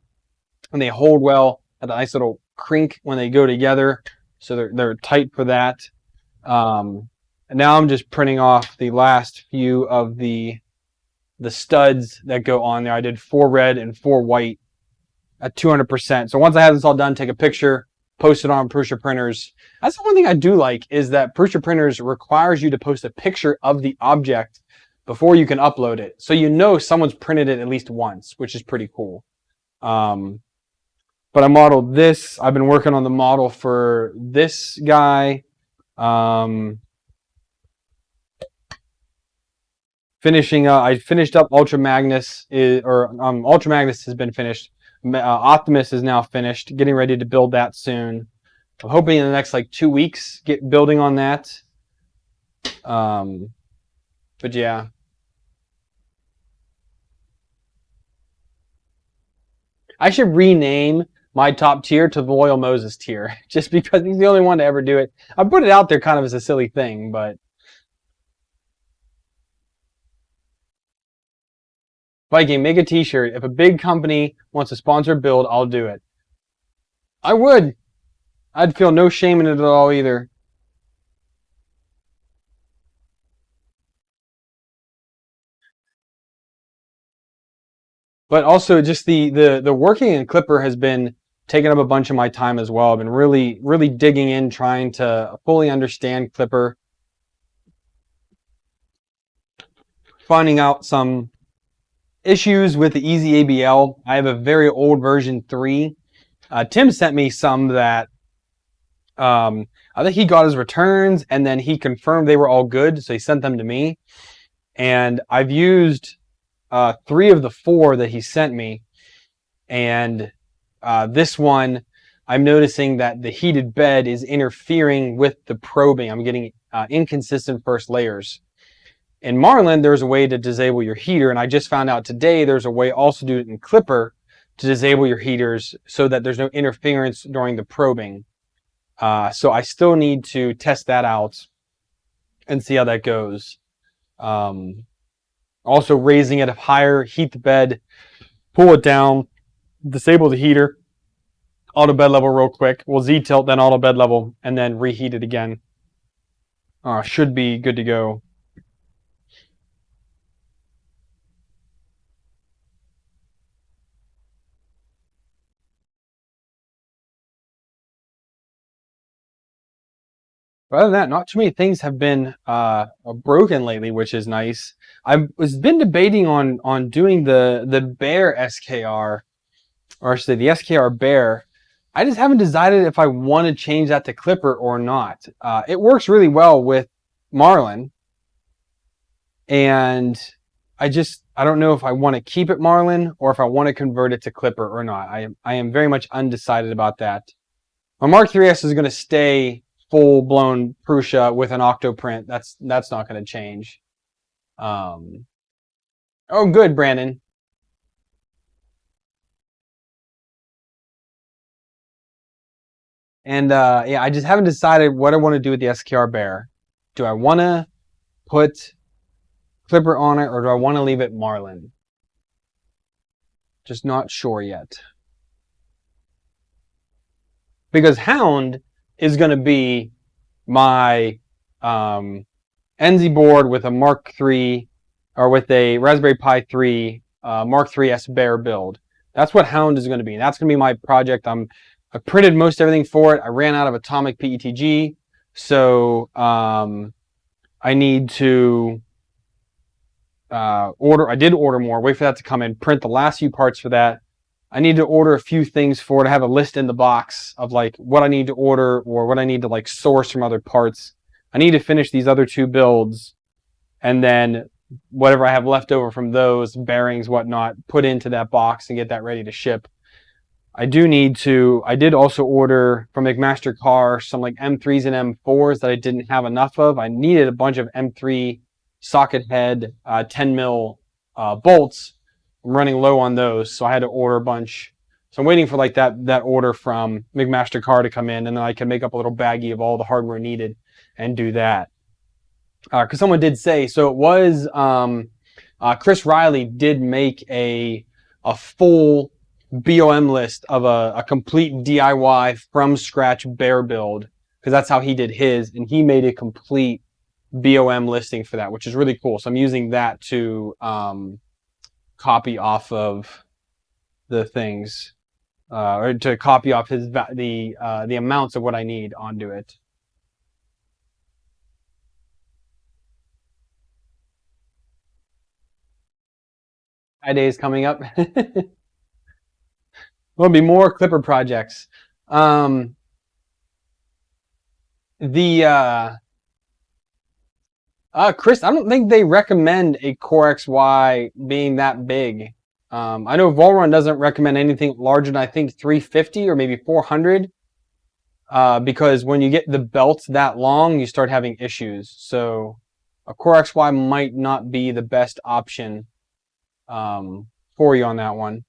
and they hold well at a nice little crink when they go together. So they're tight for that. And now I'm just printing off the last few of the studs that go on there. I did 4 red and 4 white at 200%. So once I have this all done, take a picture, post it on Prusa printers. That's the one thing I do like, is that Prusa printers requires you to post a picture of the object before you can upload it. So you know someone's printed it at least once, which is pretty cool. But I modeled this. I've been working on the model for this guy. Finishing up, I finished up Ultra Magnus, Ultra Magnus has been finished. Optimus is now finished, getting ready to build that soon. I'm hoping in the next like 2 weeks get building on that. But yeah. I should rename my top tier to the Loyal Moses tier, just because he's the only one to ever do it. I put it out there kind of as a silly thing, but Viking, make a t-shirt. If a big company wants to sponsor a build, I'll do it. I would. I'd feel no shame in it at all either. But also just the working in Clipper has been taking up a bunch of my time as well. I've been really digging in, trying to fully understand Clipper, finding out some issues with the Easy ABL. I have a very old version 3. Tim sent me some that I think he got his returns, and then he confirmed they were all good, so he sent them to me. And I've used 3 of the 4 that he sent me, and this one, I'm noticing that the heated bed is interfering with the probing. I'm getting inconsistent first layers. In Marlin, there's a way to disable your heater, and I just found out today there's a way also to do it in Clipper to disable your heaters so that there's no interference during the probing. So I still need to test that out and see how that goes. Also raising it up higher, heat the bed, pull it down, disable the heater, auto bed level real quick. We'll Z-tilt, then auto bed level, and then reheat it again. Should be good to go. But other than that, not too many things have been broken lately, which is nice. I was been debating on doing the Bear SKR, or I should say the SKR Bear. I just haven't decided if I want to change that to Clipper or not. It works really well with Marlin, and I don't know if I want to keep it Marlin or if I want to convert it to Clipper or not. I am very much undecided about that. My Mark 3S is going to stay full-blown Prusa with an octoprint. That's not going to change. Oh, good, Brandon. And yeah, I just haven't decided what I want to do with the SKR Bear. Do I want to put Clipper on it, or do I want to leave it Marlin? Just not sure yet. Because Hound is going to be my NZ board with a Mark III, or with a Raspberry Pi 3 Mark 3S Bear build. That's what Hound is going to be. That's going to be my project. I printed most everything for it. I ran out of atomic PETG, so I need to order. I did order more. Wait for that to come in. Print the last few parts for that. I need to order a few things for it. I have a list in the box of like what I need to order or what I need to like source from other parts. I need to finish these other two builds, and then whatever I have left over from those, bearings, whatnot, put into that box and get that ready to ship. I did also order from McMaster Car some like M3s and M4s that I didn't have enough of. I needed a bunch of M3 socket head 10 mil bolts. I'm running low on those, so I had to order a bunch. So I'm waiting for like that order from McMaster Car to come in, and then I can make up a little baggie of all the hardware needed and do that. Because someone did say, so it was Chris Riley did make a full BOM list of a complete DIY from scratch Bear build, because that's how he did his, and he made a complete BOM listing for that, which is really cool. So I'm using that to copy off of the things, or to copy off the amounts of what I need onto it. High days coming up. There'll be more Clipper projects. Chris, I don't think they recommend a Core XY being that big. I know Volrun doesn't recommend anything larger than I think 350 or maybe 400. Because when you get the belts that long, you start having issues. So a Core XY might not be the best option for you on that one.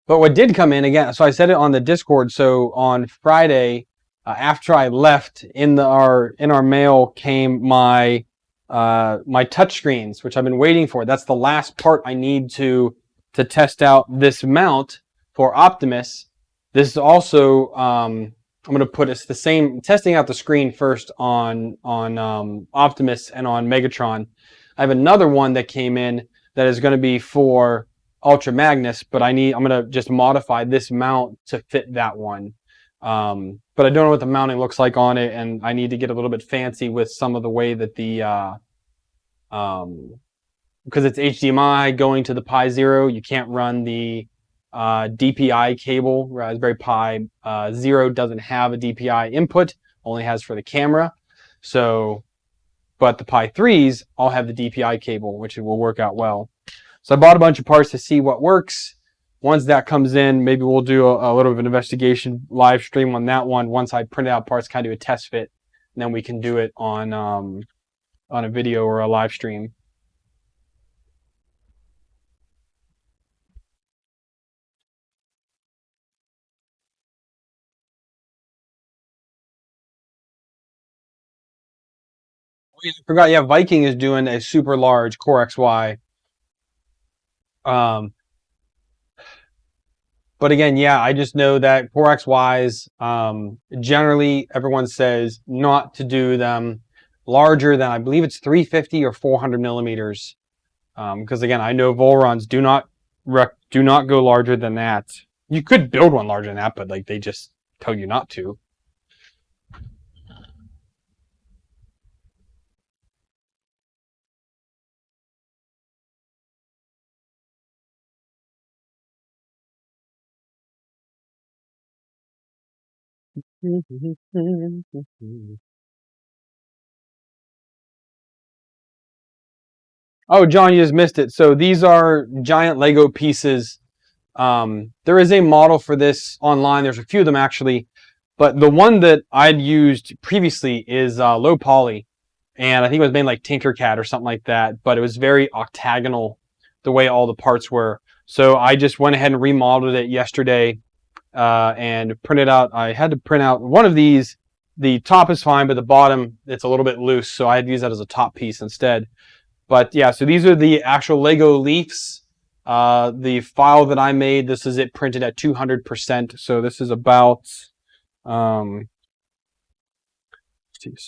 But what did come in again, so I said it on the Discord. So on Friday, after I left, in our mail came my touchscreens, which I've been waiting for. That's the last part I need to test out this mount for Optimus. This is also I'm going to put it's the same, testing out the screen first on Optimus and on Megatron. I have another one that came in that is going to be for Ultra Magnus, but I'm going to just modify this mount to fit that one. But I don't know what the mounting looks like on it, and I need to get a little bit fancy with some of the way that the because it's HDMI going to the Pi Zero, you can't run the DPI cable. Raspberry Pi Zero doesn't have a DPI input, only has for the camera. So, but the Pi 3s all have the DPI cable, which will work out well. So I bought a bunch of parts to see what works. Once that comes in, maybe we'll do a little bit of an investigation live stream on that one. Once I print out parts, kind of do a test fit, and then we can do it on a video or a live stream. I forgot. Yeah, Viking is doing a super large Core XY. Um, but again, yeah, I just know that Core XYs, generally everyone says not to do them larger than, I believe it's 350 or 400 millimeters. Because again, I know Volrons do not go larger than that. You could build one larger than that, but like they just tell you not to. Oh, John, you just missed it. So these are giant Lego pieces. There is a model for this online. There's a few of them actually, but the one that I'd used previously is low poly, and I think it was made like Tinkercad or something like that. But it was very octagonal, the way all the parts were. So I just went ahead and remodeled it yesterday, and printed out. I had to print out one of these. The top is fine, but the bottom it's a little bit loose, so I had to use that as a top piece instead. But yeah, so these are the actual Lego Leafs. The file that I made, this is it printed at 200%. So this is about, so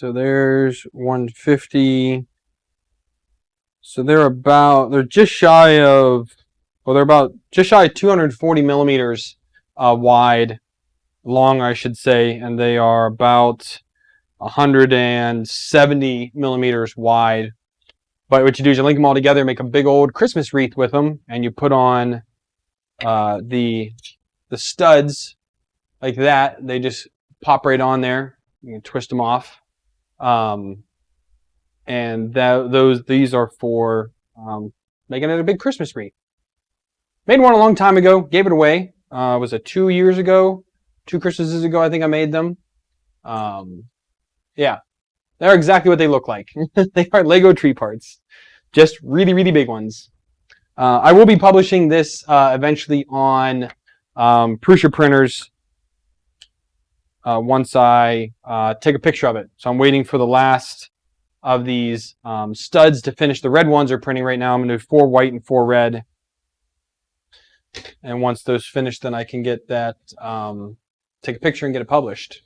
there's 150. So they're just shy of, well, they're about just shy of 240 millimeters wide, long, I should say, and they are about 170 millimeters wide. But what you do is you link them all together, make a big old Christmas wreath with them, and you put on the studs like that. They just pop right on there. You can twist them off, and these are for making it a big Christmas wreath. Made one a long time ago. Gave it away. Was it 2 years ago? 2 Christmases ago, I think I made them. Yeah. They're exactly what they look like. They are Lego tree parts. Just really, really big ones. I will be publishing this eventually on Prusa printers once I take a picture of it. So I'm waiting for the last of these studs to finish. The red ones are printing right now. I'm going to do 4 white and 4 red. And once those finish, then I can get that, take a picture and get it published.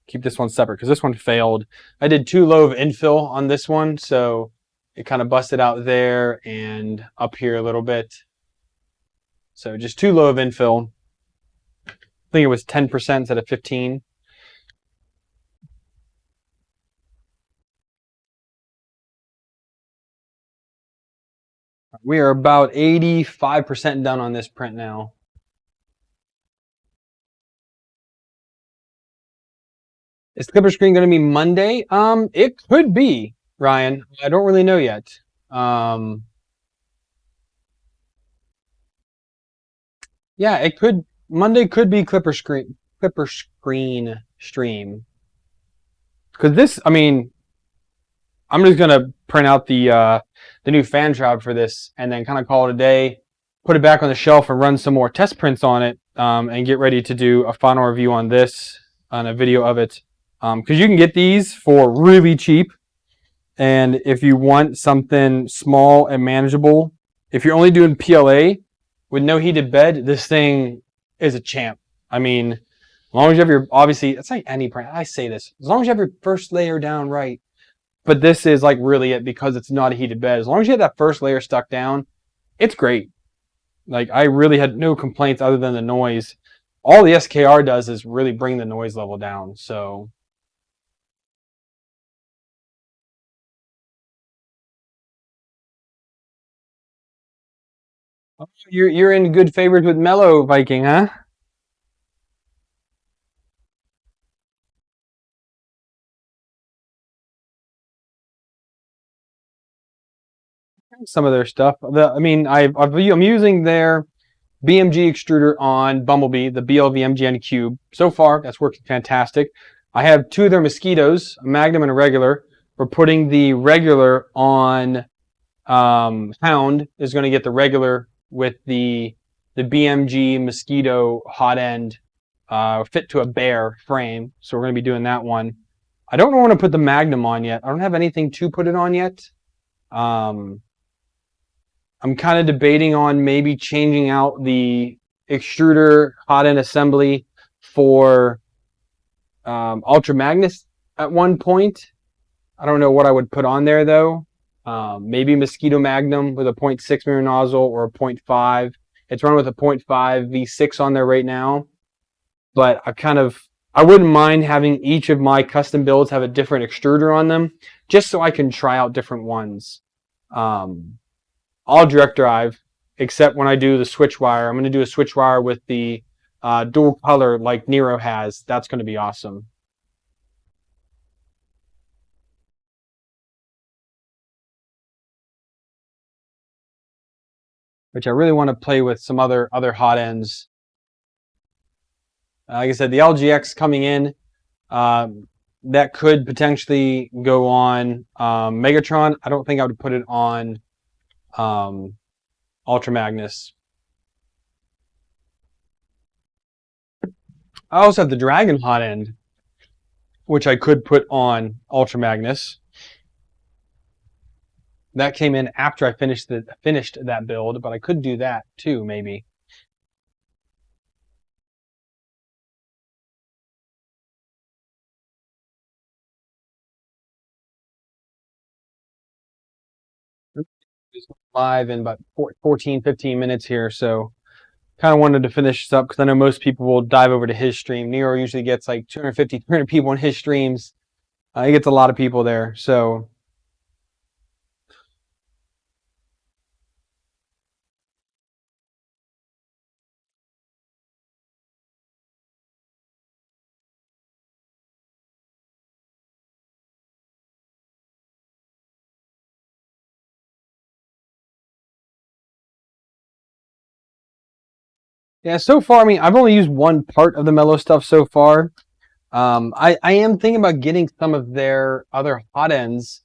Keep this one separate because this one failed. I did too low of infill on this one, so it kind of busted out there and up here a little bit. So just too low of infill. I think it was 10% instead of 15. We are about 85% done on this print now. Is Clipper Screen going to be Monday? It could be, Ryan. I don't really know yet. Yeah, it could. Monday could be Clipper Screen stream. Because this, I mean, I'm just gonna print out the new fan shroud for this, and then kind of call it a day. Put it back on the shelf and run some more test prints on it, and get ready to do a final review on this, on a video of it. Because you can get these for really cheap, and if you want something small and manageable, if you're only doing PLA with no heated bed, this thing is a champ. I mean, as long as you have your, obviously, it's like any print. I say this, as long as you have your first layer down right. But this is like really it because it's not a heated bed. As long as you have that first layer stuck down, it's great. Like I really had no complaints other than the noise. All the SKR does is really bring the noise level down. So. Oh, you're in good favors with Mellow Viking, huh? Some of their stuff. I mean, I'm using their BMG extruder on Bumblebee, the BLVMG Anycube. So far, that's working fantastic. I have 2 of their mosquitoes, a Magnum and a regular. We're putting the regular on Hound is going to get the regular with the BMG mosquito hot end fit to a bear frame. So we're going to be doing that one. I don't want to put the Magnum on yet. I don't have anything to put it on yet. I'm kind of debating on maybe changing out the extruder hot end assembly for Ultra Magnus at one point. I don't know what I would put on there though. Maybe Mosquito Magnum with a 0.6 mirror nozzle or a 0.5. It's run with a 0.5 V6 on there right now. But I wouldn't mind having each of my custom builds have a different extruder on them, just so I can try out different ones. All direct drive, except when I do the switch wire. I'm going to do a switch wire with the dual color like Nero has. That's going to be awesome. Which I really want to play with some other hot ends. Like I said, the LGX coming in, that could potentially go on Megatron. I don't think I would put it on Ultra Magnus. I also have the Dragon hot end, which I could put on Ultra Magnus. That came in after I finished that build, but I could do that too, maybe. Live in about 14, 15 minutes here, so kind of wanted to finish this up because I know most people will dive over to his stream. Nero usually gets like 250, 300 people on his streams. He gets a lot of people there, so yeah. So far, I mean, I've only used one part of the mellow stuff so far. I am thinking about getting some of their other hot ends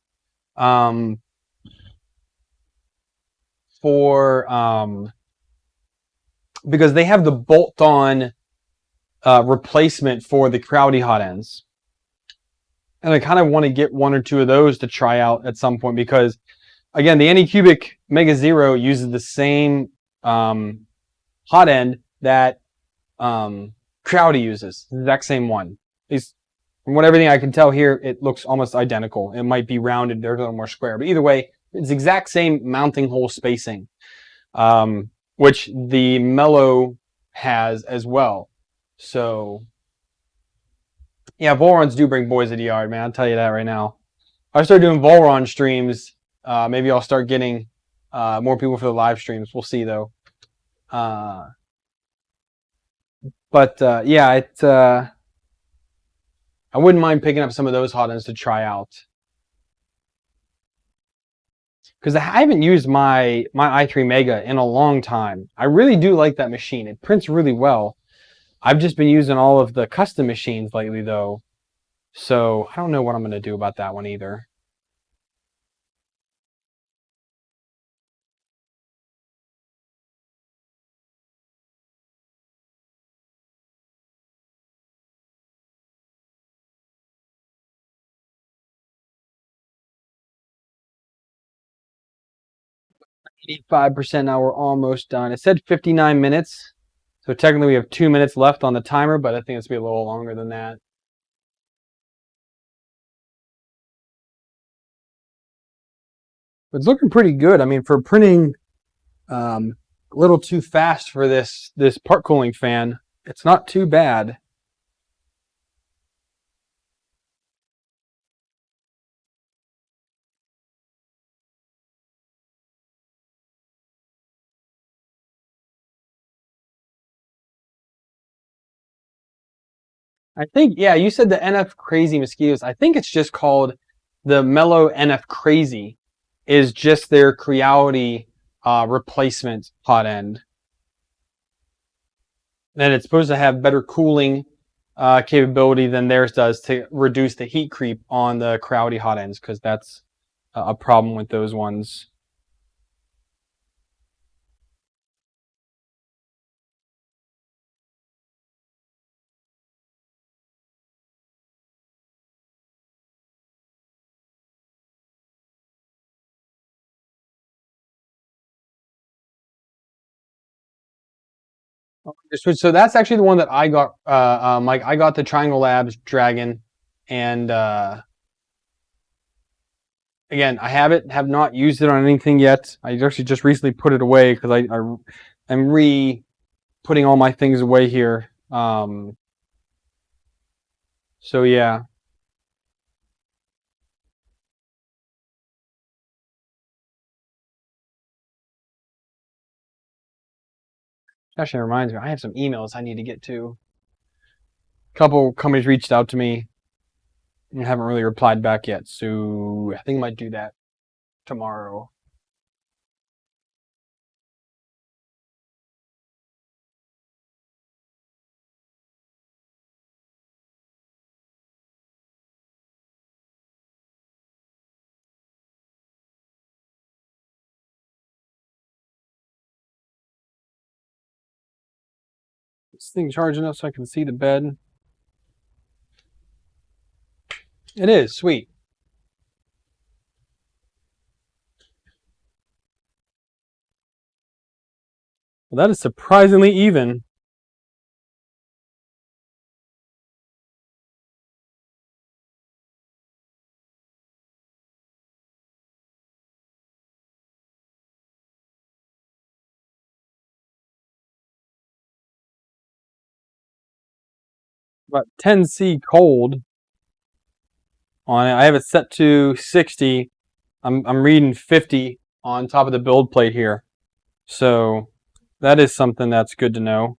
for because they have the bolt-on replacement for the Crowdy hot ends, and I kind of want to get one or two of those to try out at some point because, again, the Anycubic Mega Zero uses the same hot end that Crowdy uses, the exact same one. From everything I can tell here, it looks almost identical. It might be rounded, there's a little more square, but either way, it's the exact same mounting hole spacing, which the Mellow has as well. So, yeah, Volrons do bring boys to the yard, man. I'll tell you that right now. If I start doing Volron streams, maybe I'll start getting more people for the live streams. We'll see, though. Yeah, I wouldn't mind picking up some of those hot ends to try out. Because I haven't used my i3 Mega in a long time. I really do like that machine. It prints really well. I've just been using all of the custom machines lately, though. So I don't know what I'm going to do about that one either. %. Now we're almost done. It said 59 minutes. So technically we have 2 minutes left on the timer, but I think it's going to be a little longer than that. But it's looking pretty good. I mean, for printing a little too fast for this part cooling fan, it's not too bad. I think, yeah, you said the NF Crazy mosquitoes. I think it's just called the Mellow NF Crazy, is just their Creality replacement hot end. And it's supposed to have better cooling capability than theirs does to reduce the heat creep on the Creality hot ends, because that's a problem with those ones. So that's actually the one that I got, Mike. I got the Triangle Labs Dragon, and again, I have not used it on anything yet. I actually just recently put it away because I am putting all my things away here. So yeah. Actually, reminds me, I have some emails I need to get to. A couple companies reached out to me and haven't really replied back yet, so I think I might do that tomorrow. This thing charging enough so I can see the bed. It is sweet. Well, that is surprisingly even. About 10C cold on it. I have it set to 60. I'm reading 50 on top of the build plate here. So that is something that's good to know.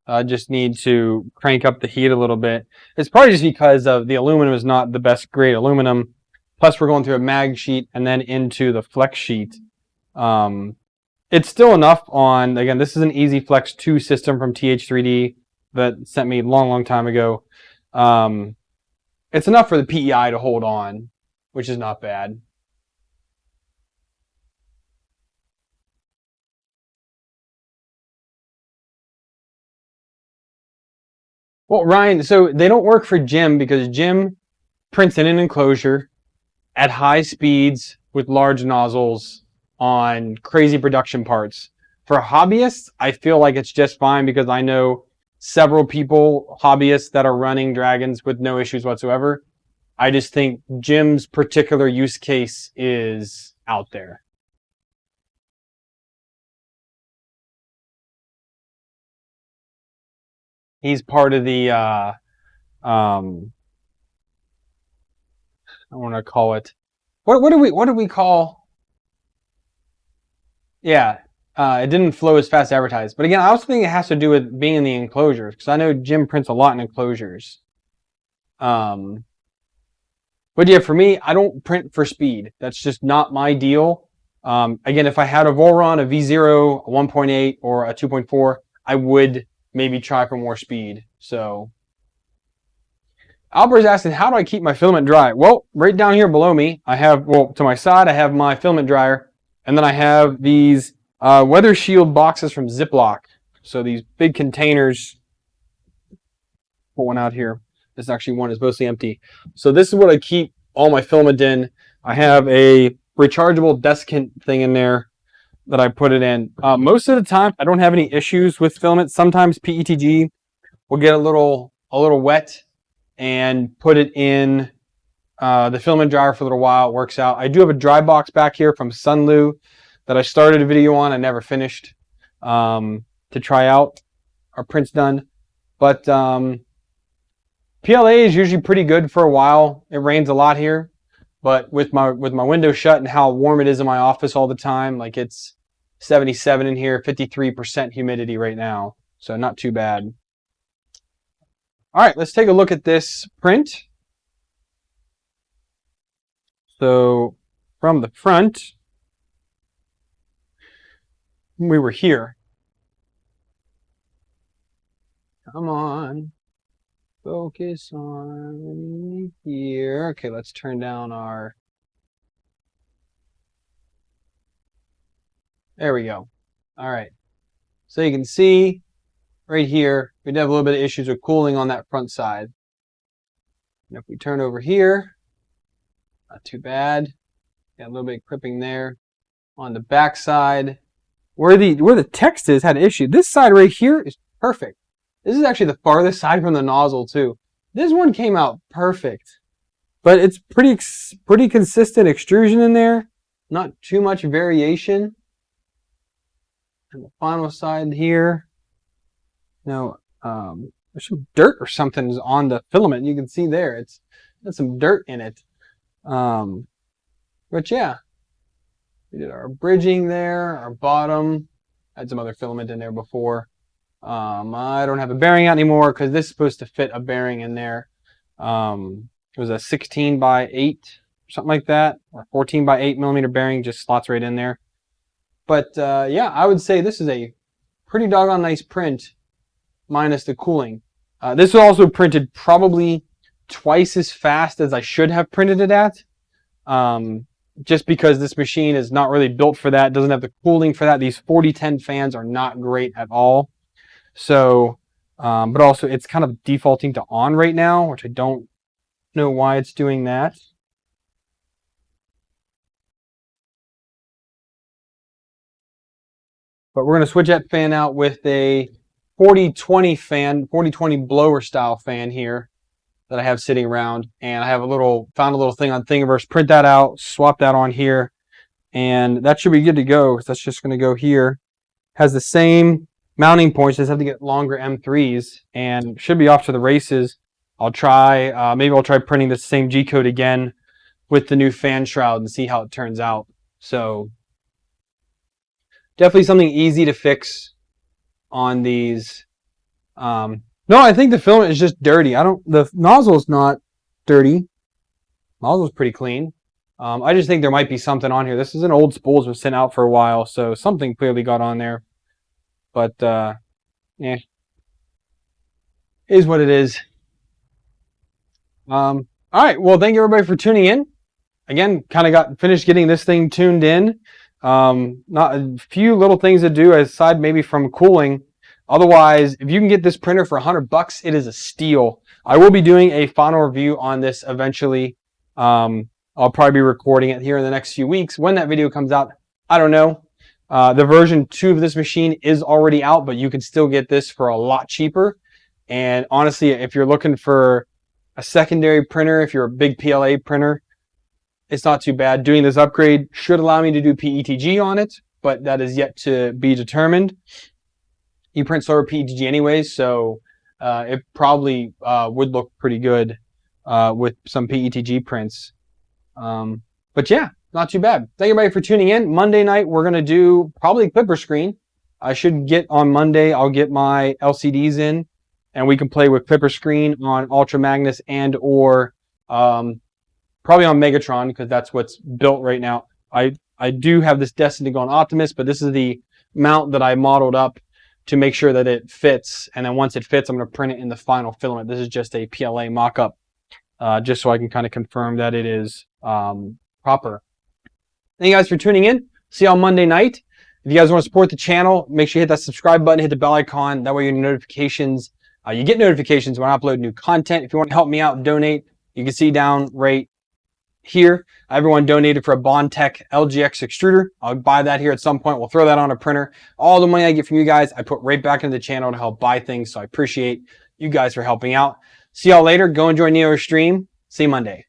I just need to crank up the heat a little bit. It's probably just because of the aluminum is not the best grade aluminum. Plus we're going through a mag sheet and then into the flex sheet. It's still enough on, again, this is an Easy Flex 2 system from TH3D that sent me a long time ago. It's enough for the PEI to hold on, which is not bad. Well, Ryan, so they don't work for Jim because Jim prints in an enclosure at high speeds with large nozzles on crazy production parts. For hobbyists, I feel like it's just fine because I know several people, hobbyists, that are running Dragons with no issues whatsoever. I just think Jim's particular use case is out there. He's part of the I want to call it. What do we call? Yeah, it didn't flow as fast as advertised. But again, I also think it has to do with being in the enclosures because I know Jim prints a lot in enclosures. But yeah, for me, I don't print for speed. That's just not my deal. Again, if I had a Voron, a V0, a 1.8, or a 2.4, I would maybe try for more speed. So Albert's asking, how do I keep my filament dry? Well, right down here below me, I have, well, to my side, I have my filament dryer. And then I have these weather shield boxes from Ziploc. So these big containers. Put one out here. This actually one is mostly empty. So this is what I keep all my filament in. I have a rechargeable desiccant thing in there that I put it in. Most of the time, I don't have any issues with filament. Sometimes PETG will get a little wet and put it in the filament dryer for a little while. It works out. I do have a dry box back here from Sunlu that I started a video on. I never finished to try out. Our print's done. But PLA is usually pretty good for a while. It rains a lot here. But with my window shut and how warm it is in my office all the time, like it's 77 in here, 53% humidity right now. So not too bad. All right, let's take a look at this print. So from the front, we were here. Come on. Focus on here. Okay, let's turn down our... There we go. All right. So you can see right here, we did have a little bit of issues with cooling on that front side. And if we turn over here, not too bad. Got a little bit of clipping there. On the back side, where the text is had an issue. This side right here is perfect. This is actually the farthest side from the nozzle too. This one came out perfect, but it's pretty consistent extrusion in there. Not too much variation. And the final side here, now there's some dirt or something on the filament. You can see there, it's got some dirt in it. But yeah, we did our bridging there, our bottom. Had some other filament in there before. I don't have a bearing out anymore because this is supposed to fit a bearing in there. It was a 16 by 8, something like that, or 14 by 8 millimeter bearing, just slots right in there. But yeah, I would say this is a pretty doggone nice print, minus the cooling. This was also printed probably twice as fast as I should have printed it at. Just because this machine is not really built for that, doesn't have the cooling for that. These 4010 fans are not great at all. So, but also it's kind of defaulting to on right now, which I don't know why it's doing that. But we're going to switch that fan out with a 4020 fan, 4020 blower style fan here that I have sitting around. And I have found a little thing on Thingiverse, print that out, swap that on here. And that should be good to go, because that's just going to go here. Has the same mounting points, just have to get longer M3s and should be off to the races. I'll try, maybe I'll try printing the same G-code again with the new fan shroud and see how it turns out. So definitely something easy to fix on these. No, I think the filament is just dirty. The nozzle's not dirty. Nozzle's pretty clean. I just think there might be something on here. This is an old spool that's been sitting out for a while, so something clearly got on there. But, yeah, is what it is. All right, well, thank you everybody for tuning in. Again, kind of finished getting this thing tuned in. Not a few little things to do aside maybe from cooling. Otherwise, if you can get this printer for $100, it is a steal. I will be doing a final review on this eventually. I'll probably be recording it here in the next few weeks. When that video comes out, I don't know. The version 2 of this machine is already out, but you can still get this for a lot cheaper. And honestly, if you're looking for a secondary printer, if you're a big PLA printer, it's not too bad. Doing this upgrade should allow me to do PETG on it, but that is yet to be determined. You print solar PETG anyways, so it probably would look pretty good with some PETG prints. But yeah, not too bad. Thank you everybody for tuning in. Monday night, we're going to do probably clipper screen. I should get on Monday, I'll get my LCDs in, and we can play with clipper screen on Ultra Magnus and or probably on Megatron, because that's what's built right now. I do have this destined to go on Optimus, but this is the mount that I modeled up to make sure that it fits. And then once it fits, I'm going to print it in the final filament. This is just a PLA mock-up, just so I can kind of confirm that it is proper. Thank you guys for tuning in. See you on Monday night. If you guys want to support the channel, make sure you hit that subscribe button, hit the bell icon. That way your notifications, you get notifications when I upload new content. If you want to help me out and donate, you can see down right here. Everyone donated for a Bondtech LGX extruder. I'll buy that here at some point. We'll throw that on a printer. All the money I get from you guys, I put right back into the channel to help buy things. So I appreciate you guys for helping out. See y'all later. Go enjoy Neo's stream. See you Monday.